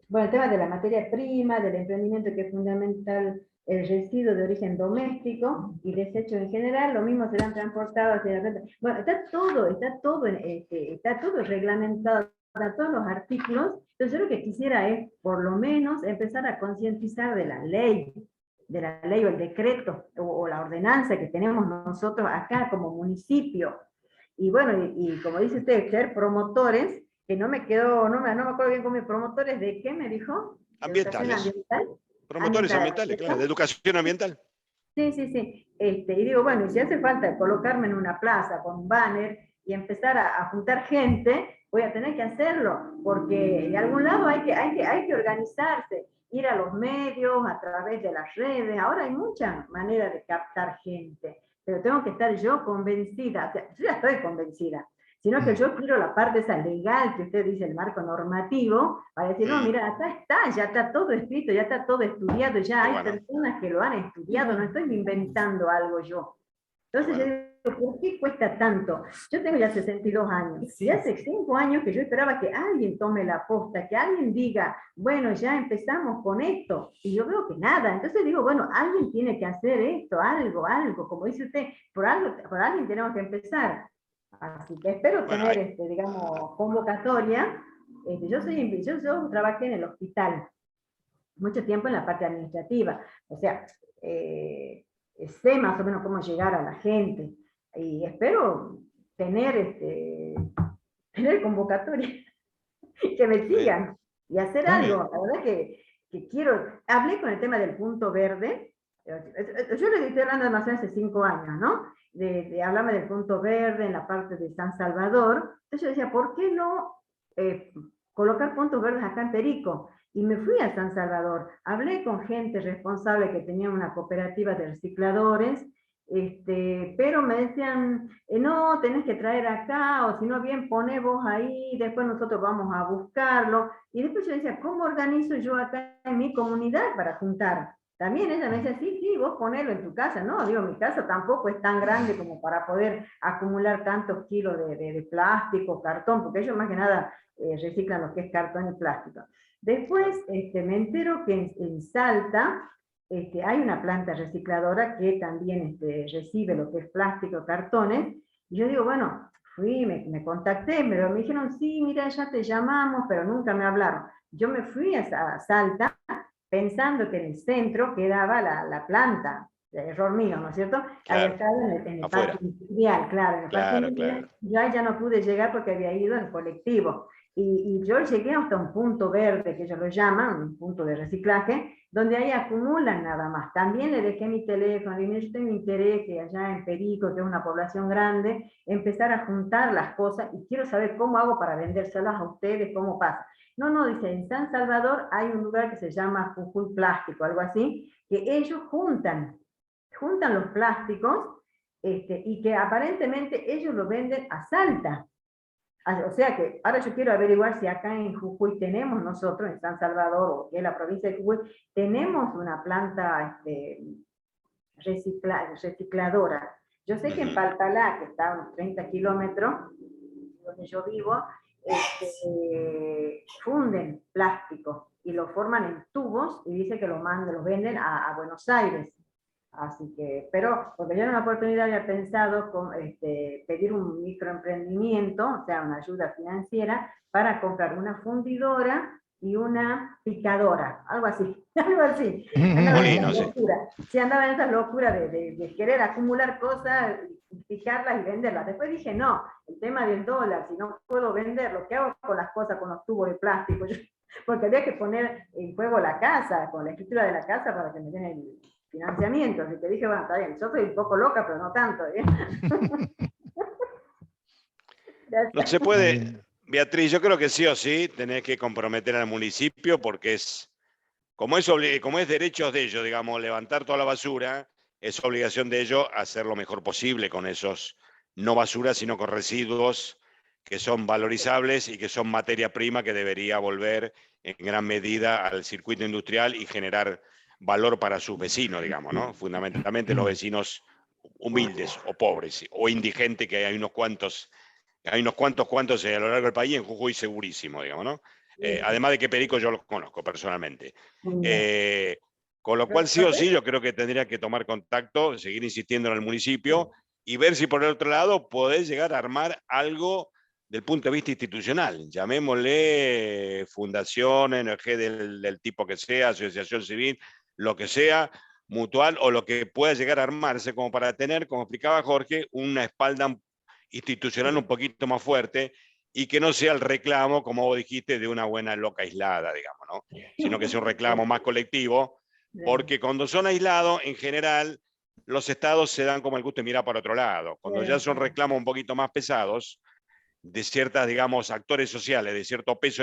Bueno, el tema de la materia prima, del emprendimiento, que es fundamental, el residuo de origen doméstico y desecho en general, lo mismo serán transportados hacia la red. Bueno, está todo reglamentado, está todos los artículos. Entonces yo lo que quisiera es, por lo menos, empezar a concientizar de la ley o el decreto o la ordenanza que tenemos nosotros acá como municipio. Y bueno, y como dice usted, ser promotores, que no me acuerdo bien cómo promotores de qué me dijo. Ambientales. Promotores ambientales, claro, de educación ambiental. Sí, sí, sí. Y digo, bueno, y si hace falta colocarme en una plaza con un banner y empezar a juntar gente, voy a tener que hacerlo, porque de algún lado hay que organizarse, ir a los medios, a través de las redes. Ahora hay muchas maneras de captar gente, pero tengo que estar yo convencida, o sea, yo ya estoy convencida, sino que yo quiero la parte esa legal que usted dice, el marco normativo, para decir, no, mira, acá está, ya está todo escrito, ya está todo estudiado, ya hay personas que lo han estudiado, no estoy inventando algo yo. Entonces yo digo, ¿por qué cuesta tanto? Yo tengo ya 62 años, y hace 5 años que yo esperaba que alguien tome la posta, que alguien diga, bueno, ya empezamos con esto, y yo veo que nada. Entonces digo, bueno, alguien tiene que hacer esto, algo, como dice usted, por alguien tenemos que empezar. Así que espero tener, digamos, convocatoria. Yo trabajé en el hospital mucho tiempo en la parte administrativa, o sea, sé más o menos cómo llegar a la gente, y espero tener convocatoria, que me sigan y hacer algo. La verdad que quiero, hablé con el tema del punto verde. Yo le estoy hablando de más hace 5 años, ¿no? De hablarme del punto verde en la parte de San Salvador. Entonces yo decía, ¿por qué no colocar puntos verdes acá en Perico? Y me fui a San Salvador, hablé con gente responsable que tenía una cooperativa de recicladores, pero me decían, no, tenés que traer acá, o si no bien poné vos ahí, después nosotros vamos a buscarlo. Y después yo decía, ¿cómo organizo yo acá en mi comunidad para juntar? También ella me decía, sí, sí, vos ponelo en tu casa. No, digo, mi casa tampoco es tan grande como para poder acumular tantos kilos de plástico, cartón, porque ellos más que nada reciclan lo que es cartón y plástico. Después me entero que en Salta hay una planta recicladora que también recibe lo que es plástico, cartones, y yo digo, bueno, fui, me contacté, pero me dijeron, sí, mira, ya te llamamos, pero nunca me hablaron. Yo me fui a Salta pensando que en el centro quedaba la planta, error mío, ¿no es cierto? Claro. Había estado en el Afuera. parque industrial, claro, en el parque Claro, industrial. claro. Yo ahí ya no pude llegar porque había ido en colectivo. Y yo llegué hasta un punto verde, que ellos lo llaman, un punto de reciclaje, donde ahí acumulan nada más. También le dejé mi teléfono, y yo tengo interés que allá en Perico, que es una población grande, empezar a juntar las cosas, y quiero saber cómo hago para vendérselas a ustedes, cómo pasa. No, no, dice, en San Salvador hay un lugar que se llama Jujuy Plástico, algo así, que ellos juntan los plásticos, y que aparentemente ellos lo venden a Salta. O sea que ahora yo quiero averiguar si acá en Jujuy tenemos nosotros, en San Salvador, o que es la provincia de Jujuy, tenemos una planta recicladora. Yo sé que en Paltalá, que está a unos 30 kilómetros, donde yo vivo, funden plástico y lo forman en tubos y dice que los venden a Buenos Aires. Así que, pero porque yo en una oportunidad había pensado pedir un microemprendimiento, o sea, una ayuda financiera, para comprar una fundidora y una picadora, algo así, algo así. Andaba en esa locura. Sí, andaba en esa locura de querer acumular cosas, picarlas y venderlas. Después dije, no, el tema del dólar, si no puedo venderlo, ¿qué hago con las cosas, con los tubos de plástico? Porque había que poner en juego la casa, con la escritura de la casa para que me den el financiamiento. Así que dije, bueno, está bien, yo soy un poco loca, pero no tanto. No se puede, Beatriz, yo creo que sí o sí tenés que comprometer al municipio porque como es derechos de ellos, digamos, levantar toda la basura, es obligación de ellos hacer lo mejor posible con esos, no basura, sino con residuos que son valorizables y que son materia prima que debería volver en gran medida al circuito industrial y generar valor para sus vecinos, digamos, ¿no? Fundamentalmente los vecinos humildes o pobres o indigentes, que hay unos cuantos a lo largo del país, en Jujuy segurísimo, digamos, ¿no? Además de que Perico yo los conozco personalmente. Con lo cual, sí o sí, yo creo que tendría que tomar contacto, seguir insistiendo en el municipio y ver si por el otro lado podés llegar a armar algo del punto de vista institucional. Llamémosle fundación, ONG del tipo que sea, asociación civil, lo que sea, mutual, o lo que pueda llegar a armarse como para tener, como explicaba Jorge, una espalda institucional un poquito más fuerte y que no sea el reclamo, como vos dijiste, de una buena loca aislada, digamos, ¿no? Sino que sea un reclamo más colectivo, porque cuando son aislados, en general, los estados se dan como el gusto de mirar para otro lado. Cuando ya son reclamos un poquito más pesados, de ciertas, digamos, actores sociales, de cierto peso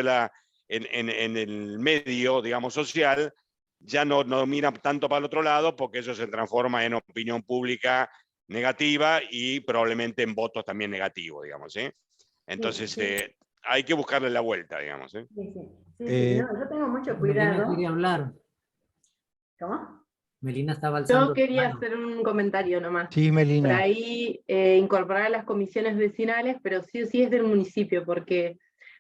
en el medio, digamos, social, ya no miran tanto para el otro lado porque eso se transforma en opinión pública negativa y probablemente en votos también negativos, digamos, ¿eh? Entonces, hay que buscarle la vuelta, digamos, ¿eh? Sí, no, yo tengo mucho cuidado. Melina quería hablar. ¿Cómo? Melina estaba alzando. Yo quería hacer un comentario nomás. Sí, Melina. Por ahí incorporar a las comisiones vecinales, pero sí o sí es del municipio, porque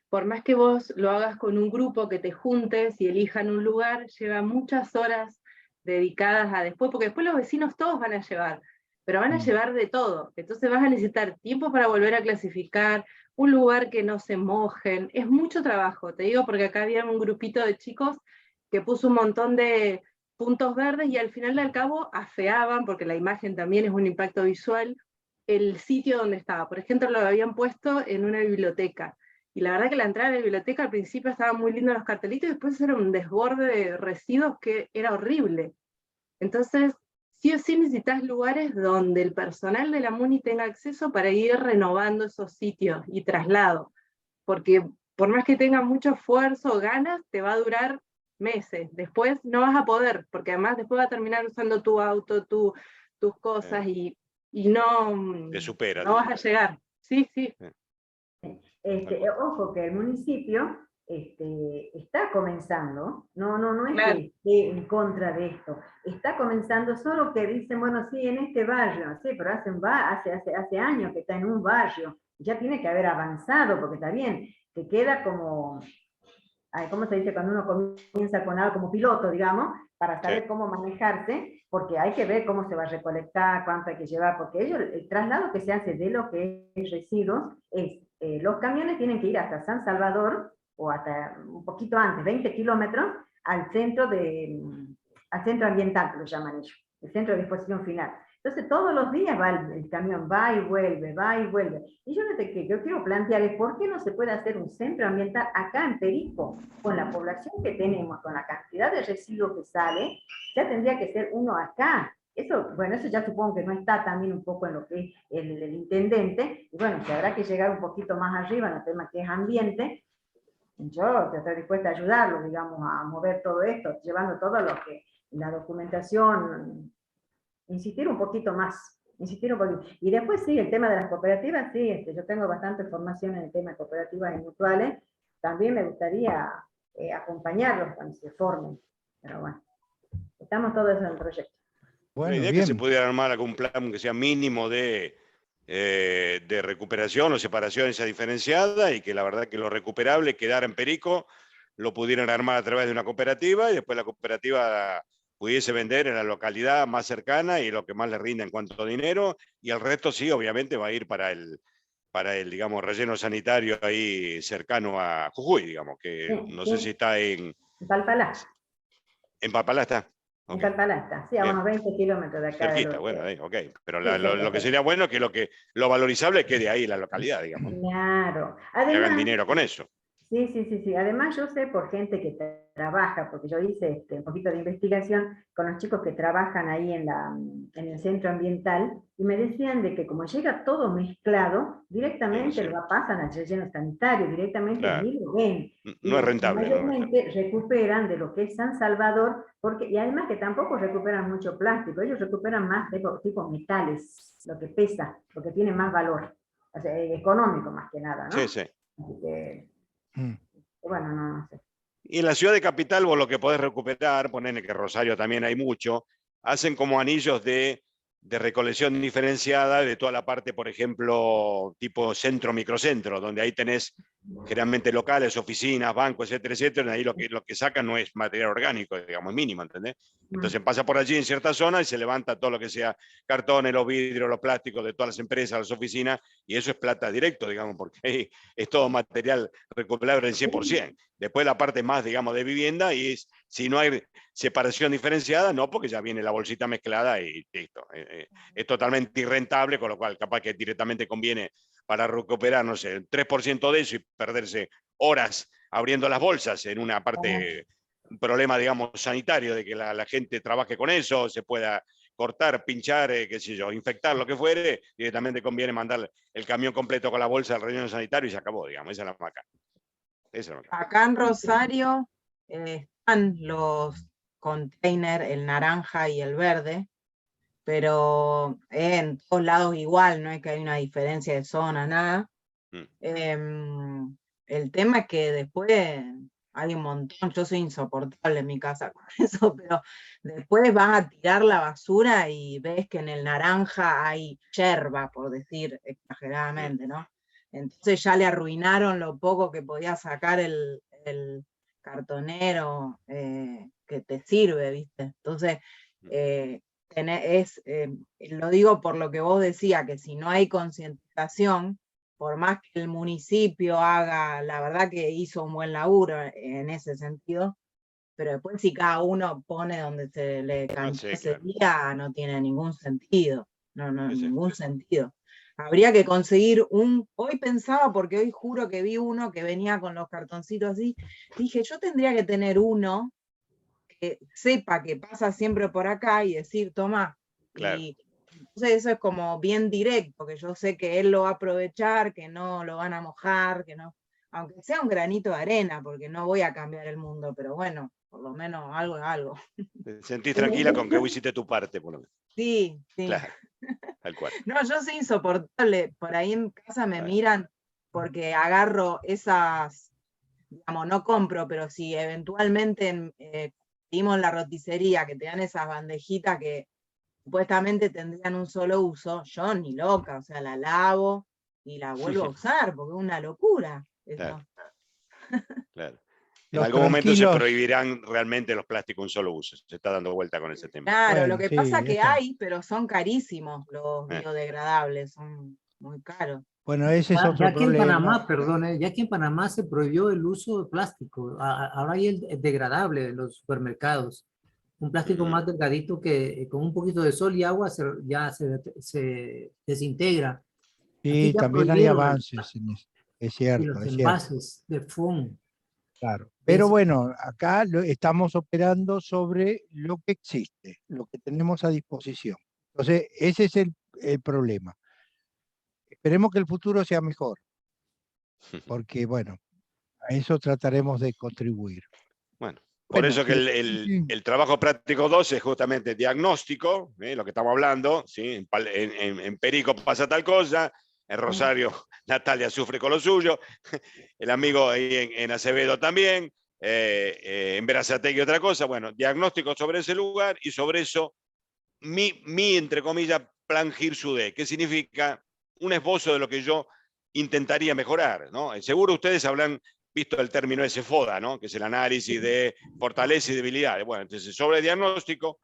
por más que vos lo hagas con un grupo, que te juntes y elijan un lugar, lleva muchas horas dedicadas a después, porque después los vecinos todos van a llevar, pero van a llevar de todo. Entonces vas a necesitar tiempo para volver a clasificar, un lugar que no se mojen, es mucho trabajo, te digo, porque acá había un grupito de chicos que puso un montón de puntos verdes y al final al cabo afeaban, porque la imagen también es un impacto visual, el sitio donde estaba. Por ejemplo, lo habían puesto en una biblioteca, y la verdad que la entrada de la biblioteca al principio estaban muy lindos los cartelitos, y después era un desborde de residuos que era horrible. Entonces, sí o sí necesitas lugares donde el personal de la MUNI tenga acceso para ir renovando esos sitios y traslado, porque por más que tengas mucho esfuerzo o ganas, te va a durar meses, después no vas a poder, porque además después va a terminar usando tu auto, tu tus cosas y no, Te supera. no vas a llegar. Sí, sí. Ojo que el municipio está comenzando, no es Claro. que esté en contra de esto, está comenzando, solo que dicen, bueno, sí, en este barrio, sí, pero hace años que está en un barrio, ya tiene que haber avanzado, porque está bien, te queda como, ¿cómo se dice? Cuando uno comienza con algo como piloto, digamos, para saber cómo manejarse, porque hay que ver cómo se va a recolectar, cuánto hay que llevar, porque el traslado que se hace de lo que es residuos es, los camiones tienen que ir hasta San Salvador, o hasta un poquito antes, 20 kilómetros, al centro ambiental, que lo llaman ellos, el centro de disposición final. Entonces todos los días va el camión, va y vuelve, va y vuelve. Y yo quiero plantear es por qué no se puede hacer un centro ambiental acá en Perico, con la población que tenemos, con la cantidad de residuos que sale, ya tendría que ser uno acá. Eso, bueno, eso ya supongo que no está también un poco en lo que es el intendente, y bueno, que habrá que llegar un poquito más arriba en el tema que es ambiente. Yo estoy dispuesta a ayudarlo, digamos, a mover todo esto, llevando todo lo que, la documentación, insistir un poquito más, insistir un poquito. Y después sí, el tema de las cooperativas, sí, yo tengo bastante formación en el tema de cooperativas y mutuales, también me gustaría acompañarlos cuando se formen, pero bueno, estamos todos en el proyecto. Bueno, la idea es que se pudiera armar algún plan que sea mínimo de recuperación o separación esa diferenciada, y que la verdad que lo recuperable quedara en Perico, lo pudieran armar a través de una cooperativa, y después la cooperativa pudiese vender en la localidad más cercana y lo que más le rinda en cuanto a dinero, y el resto sí, obviamente va a ir para el digamos, relleno sanitario ahí cercano a Jujuy, digamos, que Sí, no sí. sé si está en Palpalá. En Palpalá está. En Palpalá está, sí, a unos 20 kilómetros de acá. Cerquita, bueno, ahí, ok. Pero Sí, lo que sería bueno es que lo valorizable quede ahí en la localidad, digamos. Claro. Y hagan Además, dinero con eso. Sí. Además, yo sé por gente que trabaja, porque yo hice un poquito de investigación con los chicos que trabajan ahí en el centro ambiental, y me decían de que como llega todo mezclado, directamente lo pasan al relleno sanitario, directamente Claro. ni lo ven. No es rentable. Mayormente recuperan de lo que es San Salvador, y además que tampoco recuperan mucho plástico, ellos recuperan más tipo metales, lo que pesa, lo que tiene más valor, o sea, económico más que nada, ¿no? Sí, sí. Así que, bueno, no sé. Y en la ciudad de Capital vos lo que podés recuperar, ponele que Rosario también hay mucho, hacen como anillos de recolección diferenciada de toda la parte, por ejemplo, tipo centro, microcentro, donde ahí tenés generalmente locales, oficinas, bancos, etcétera, etcétera. Ahí lo que sacan no es material orgánico, digamos, mínimo, ¿entendés? Entonces pasa por allí en cierta zona y se levanta todo lo que sea cartones, los vidrios, los plásticos de todas las empresas, las oficinas, y eso es plata directo, digamos, porque es todo material recuperable en 100%. Después la parte más, digamos, de vivienda, y si no hay separación diferenciada, no, porque ya viene la bolsita mezclada y listo. Es totalmente irrentable, con lo cual capaz que directamente conviene para recuperar, no sé, el 3% de eso y perderse horas abriendo las bolsas en una parte, un problema, digamos, sanitario, de que la gente trabaje con eso, se pueda cortar, pinchar, qué sé yo, infectar, lo que fuere, directamente conviene mandar el camión completo con la bolsa al relleno sanitario y se acabó, digamos, esa es la maca. Acá en Rosario están los containers, el naranja y el verde, pero en todos lados igual, no es que hay una diferencia de zona, nada. El tema es que después hay un montón, yo soy insoportable en mi casa con eso, pero después vas a tirar la basura y ves que en el naranja hay yerba, por decir exageradamente, ¿no? Entonces ya le arruinaron lo poco que podía sacar el cartonero que te sirve, ¿viste? Entonces, lo digo por lo que vos decías, que si no hay concientización, por más que el municipio haga, la verdad que hizo un buen laburo en ese sentido, pero después si cada uno pone donde se le cantó ese día, no tiene ningún sentido, ningún sentido. Habría que conseguir hoy pensaba, porque hoy juro que vi uno que venía con los cartoncitos así, dije, yo tendría que tener uno que sepa que pasa siempre por acá y decir, toma, claro. Y entonces eso es como bien directo, que yo sé que él lo va a aprovechar, que no lo van a mojar, que no, aunque sea un granito de arena, porque no voy a cambiar el mundo, pero bueno, por lo menos algo es algo. Te sentís tranquila con que hiciste tu parte, por lo menos. Sí, sí. Claro, tal cual. No, yo soy insoportable. Por ahí en casa me Claro. miran porque agarro esas, digamos, no compro, pero si eventualmente pedimos la roticería que te dan esas bandejitas que supuestamente tendrían un solo uso, yo ni loca, o sea, la lavo y la vuelvo a usar, porque es una locura eso. Claro. Claro. En Los algún momento se tranquilos, prohibirán realmente los plásticos un solo uso. Se está dando vuelta con ese tema. Claro, lo bueno, que sí, pasa que eso. hay, pero son carísimos los Eh. biodegradables, son muy caros. Bueno, ese es Ya otro aquí en problema. Panamá, perdone, ya aquí en Panamá se prohibió el uso de plástico. Ahora hay el degradable en los supermercados. Un plástico más delgadito que con un poquito de sol y agua ya se desintegra. Aquí Sí, ya también hay prohibieron avances en eso. Es y cierto, los es cierto. envases de foam. Claro. Pero Es- bueno, acá estamos operando sobre lo que existe, lo que tenemos a disposición. Entonces, ese es el problema. Esperemos que el futuro sea mejor, porque bueno, a eso trataremos de contribuir. Bueno, por Bueno, eso que el trabajo práctico 2 es justamente diagnóstico, lo que estamos hablando, ¿sí? En Perico pasa tal cosa, en Rosario Natalia sufre con lo suyo, el amigo ahí en Acevedo también, en Berazategui otra cosa. Bueno, diagnóstico sobre ese lugar y sobre eso mi entre comillas, plan GIRSUDE, que significa un esbozo de lo que yo intentaría mejorar, ¿no? Seguro ustedes habrán visto el término ese FODA, ¿no? Que es el análisis de fortalezas y debilidades. Bueno, entonces sobre diagnóstico,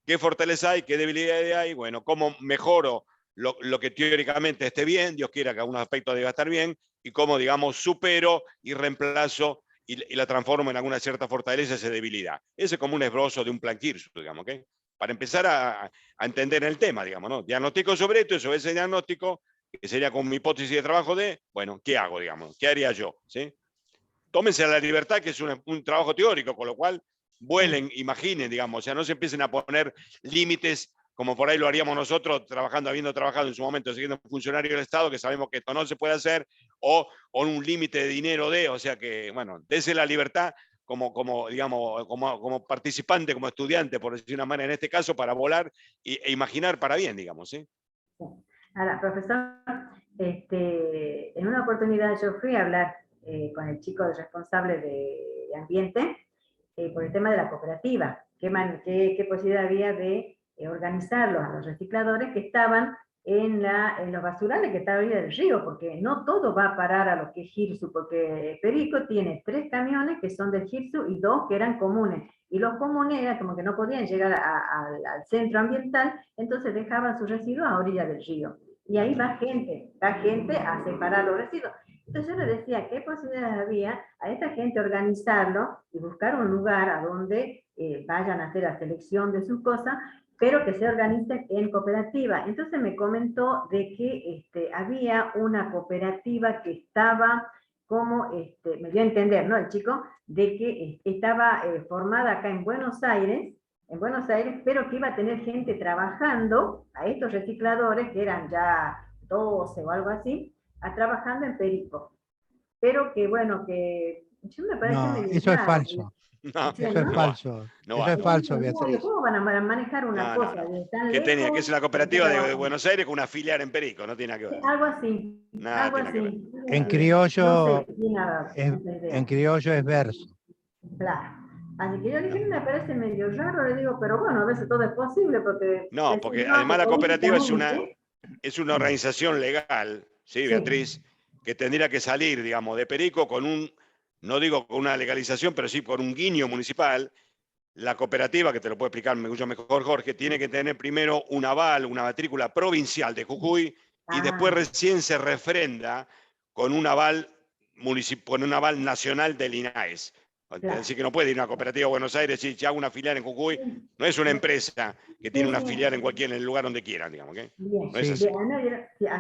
¿qué fortaleza hay? ¿Qué debilidades hay? Bueno, ¿cómo mejoro lo que teóricamente esté bien? Dios quiera que algunos aspectos deba estar bien. Y cómo, digamos, supero y reemplazo y la transformo en alguna cierta fortaleza, esa debilidad. Ese es como un esbozo de un plan Kirsu, digamos, ¿ok? Para empezar a entender el tema, digamos, ¿no? Diagnóstico sobre esto y sobre ese diagnóstico, que sería como mi hipótesis de trabajo de, bueno, ¿qué hago, digamos? ¿Qué haría yo? ¿Sí? Tómense la libertad, que es un trabajo teórico, con lo cual vuelen, imaginen, digamos, o sea, no se empiecen a poner límites como por ahí lo haríamos nosotros, habiendo trabajado en su momento, siendo funcionario del Estado, que sabemos que esto no se puede hacer, o un límite de dinero o sea que, bueno, dése la libertad digamos, como participante, como estudiante, por decir una manera, en este caso, para volar e imaginar para bien, digamos, ¿sí? Ahora, profesor, en una oportunidad yo fui a hablar con el chico responsable de ambiente por el tema de la cooperativa, qué posibilidad había de organizarlos a los recicladores que estaban en los basurales que estaban en el río, porque no todo va a parar a lo que es GIRSU, porque Perico tiene 3 camiones que son del GIRSU y 2 que eran comunes, y los comunes eran como que no podían llegar al centro ambiental, entonces dejaban sus residuos a orilla del río. Y ahí va gente a separar los residuos. Entonces yo le decía, ¿qué posibilidades había a esta gente organizarlo y buscar un lugar a donde vayan a hacer la selección de sus cosas, pero que se organicen en cooperativa? Entonces me comentó de que había una cooperativa que estaba como, me dio a entender, ¿no? El chico, de que estaba formada acá en Buenos Aires, pero que iba a tener gente trabajando a estos recicladores, que eran ya 12 o algo así, trabajando en Perico. Pero que bueno, que yo me parece No, medio eso es raro. falso. No, Eso es no va, falso. no Eso va, es no va. falso, Beatriz. ¿Cómo van a manejar una No, cosa no, no. de tan ¿Qué tenía? Que lejos? es una cooperativa de Buenos Aires con una filial en Perico, no tiene nada que ver. Algo así, Nada algo tiene que ver. así. En No criollo, sé, ni nada, esa idea. en criollo es verso. Claro. Así que yo le dije, me parece medio raro, le digo, pero bueno, a veces todo es posible, porque... No, porque además la cooperativa es una Mm. organización legal, ¿sí, Beatriz? Que tendría que salir, digamos, de Perico con no digo con una legalización, pero sí con un guiño municipal. La cooperativa, que te lo puede explicar mucho mejor Jorge, tiene que tener primero un aval, una matrícula provincial de Jujuy, y después recién se refrenda con un aval nacional del INAES. Claro. Así que no puede ir una cooperativa a Buenos Aires y si hago una filial en Jujuy, no es una empresa que tiene una filial en el lugar donde quieran, digamos. ¿Okay? Bien, no es así.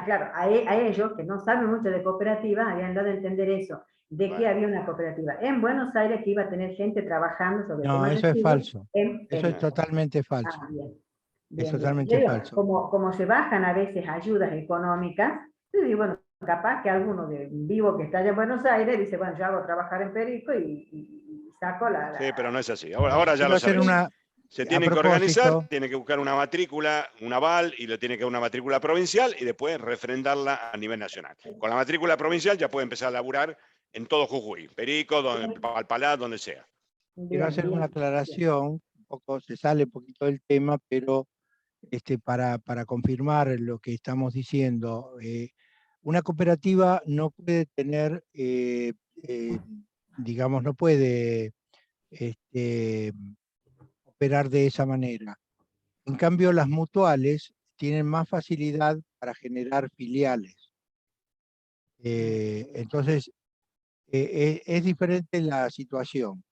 Claro, a ellos que no saben mucho de cooperativas habían dado a entender eso, de que había una cooperativa en Buenos Aires que iba a tener gente trabajando sobre No, temas eso es falso. en Eso es totalmente falso. bien. Es Bien. totalmente falso. Como se bajan a veces ayudas económicas, yo digo, bueno, capaz que alguno de vivo que está allá en Buenos Aires dice, bueno, yo hago trabajar en Perico y saco Sí, pero no es así. Ahora ya Quiero lo hacer sabes. Se A tiene que organizar, propósito, tiene que buscar una matrícula, un aval, y le tiene que dar una matrícula provincial y después refrendarla a nivel nacional. Con la matrícula provincial ya puede empezar a laburar en todo Jujuy, Perico, Palpalá, donde sea. quiero hacer una aclaración, un poco, se sale un poquito del tema, pero para confirmar lo que estamos diciendo, una cooperativa no puede tener, digamos, no puede operar de esa manera. En cambio, las mutuales tienen más facilidad para generar filiales. Entonces, es diferente la situación.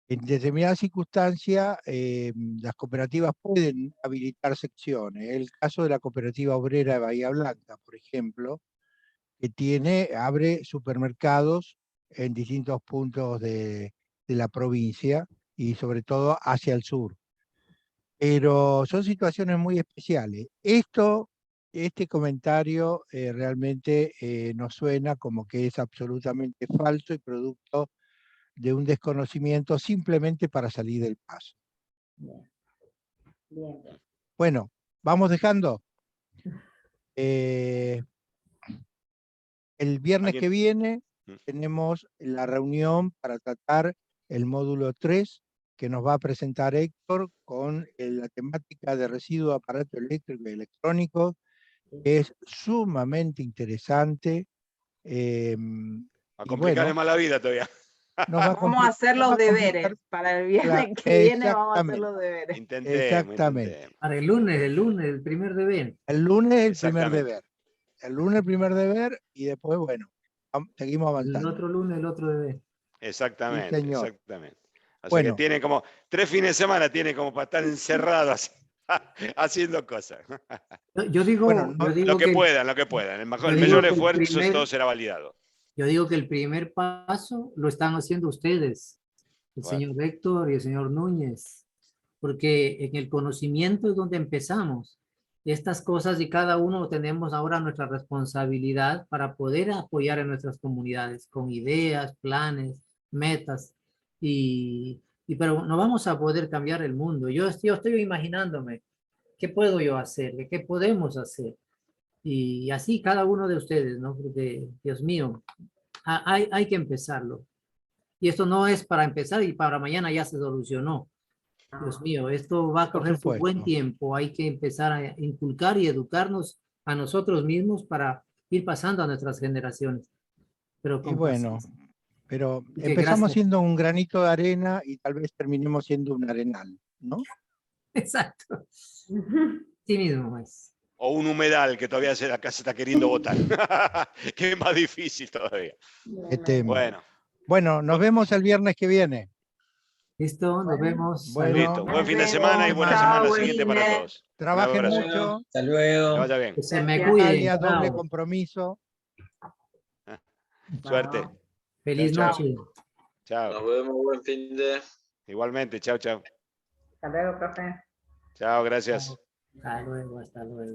En determinadas circunstancias, las cooperativas pueden habilitar secciones. El caso de la Cooperativa Obrera de Bahía Blanca, por ejemplo, que abre supermercados en distintos puntos de la provincia y sobre todo hacia el sur. Pero son situaciones muy especiales. Este comentario realmente nos suena como que es absolutamente falso y producto de un desconocimiento simplemente para salir del paso. Bien. Bien. Bueno, vamos dejando. El viernes ¿Alguien? que viene tenemos la reunión para tratar el módulo 3 que nos va a presentar Héctor con la temática de residuos de aparatos eléctricos y electrónicos, que es sumamente interesante. A Y complicarle bueno, más la vida todavía. nos va a Vamos a hacer nos va los a complicar. deberes. Para el viernes Claro, que viene vamos a hacer exactamente, los deberes. Intentemos. Para el lunes, el primer deber. El lunes el primer Exactamente. deber. El lunes el primer deber y después, bueno, seguimos El avanzando. otro lunes, el otro deber. Exactamente, señor. exactamente. Así Bueno. que tiene como 3 fines de semana, tiene como para estar encerrado haciendo cosas. Yo digo, Bueno, yo no, digo Lo que puedan, lo que puedan. El yo mayor digo que esfuerzo, todo será validado. yo digo que el primer paso lo están haciendo ustedes, el Bueno. señor Héctor y el señor Núñez, porque en el conocimiento es donde empezamos. Estas cosas y cada uno tenemos ahora nuestra responsabilidad para poder apoyar en nuestras comunidades con ideas, planes, metas pero no vamos a poder cambiar el mundo. Yo estoy imaginándome qué puedo yo hacer, qué podemos hacer. Y así cada uno de ustedes, ¿no? Porque, Dios mío, hay que empezarlo. Y esto no es para empezar y para mañana ya se solucionó. Dios mío, esto va a Por coger su buen supuesto. tiempo. Hay que empezar a inculcar y educarnos a nosotros mismos para ir pasando a nuestras generaciones. Pero Y con bueno, paciencia. pero Que empezamos gracias. siendo un granito de arena y tal vez terminemos siendo un arenal, ¿no? Exacto. Sí mismo es. O un humedal que todavía acá se está queriendo botar. Que es más difícil todavía. Bueno, nos vemos el viernes que viene. Listo, nos vemos. Bueno, Listo. Buen fin de Nos semana y vemos. buena Chao, semana buen siguiente fin para de- todos. Un trabajen abrazo. mucho. Hasta Que luego. vaya bien. Que se me Gracias. cuiden. Italia, doble Chao. compromiso. Suerte. Feliz Chao, noche. Chao. Nos vemos, buen fin de... Igualmente, chao, chao. Hasta luego, profe. Chao, gracias. Hasta luego, hasta luego.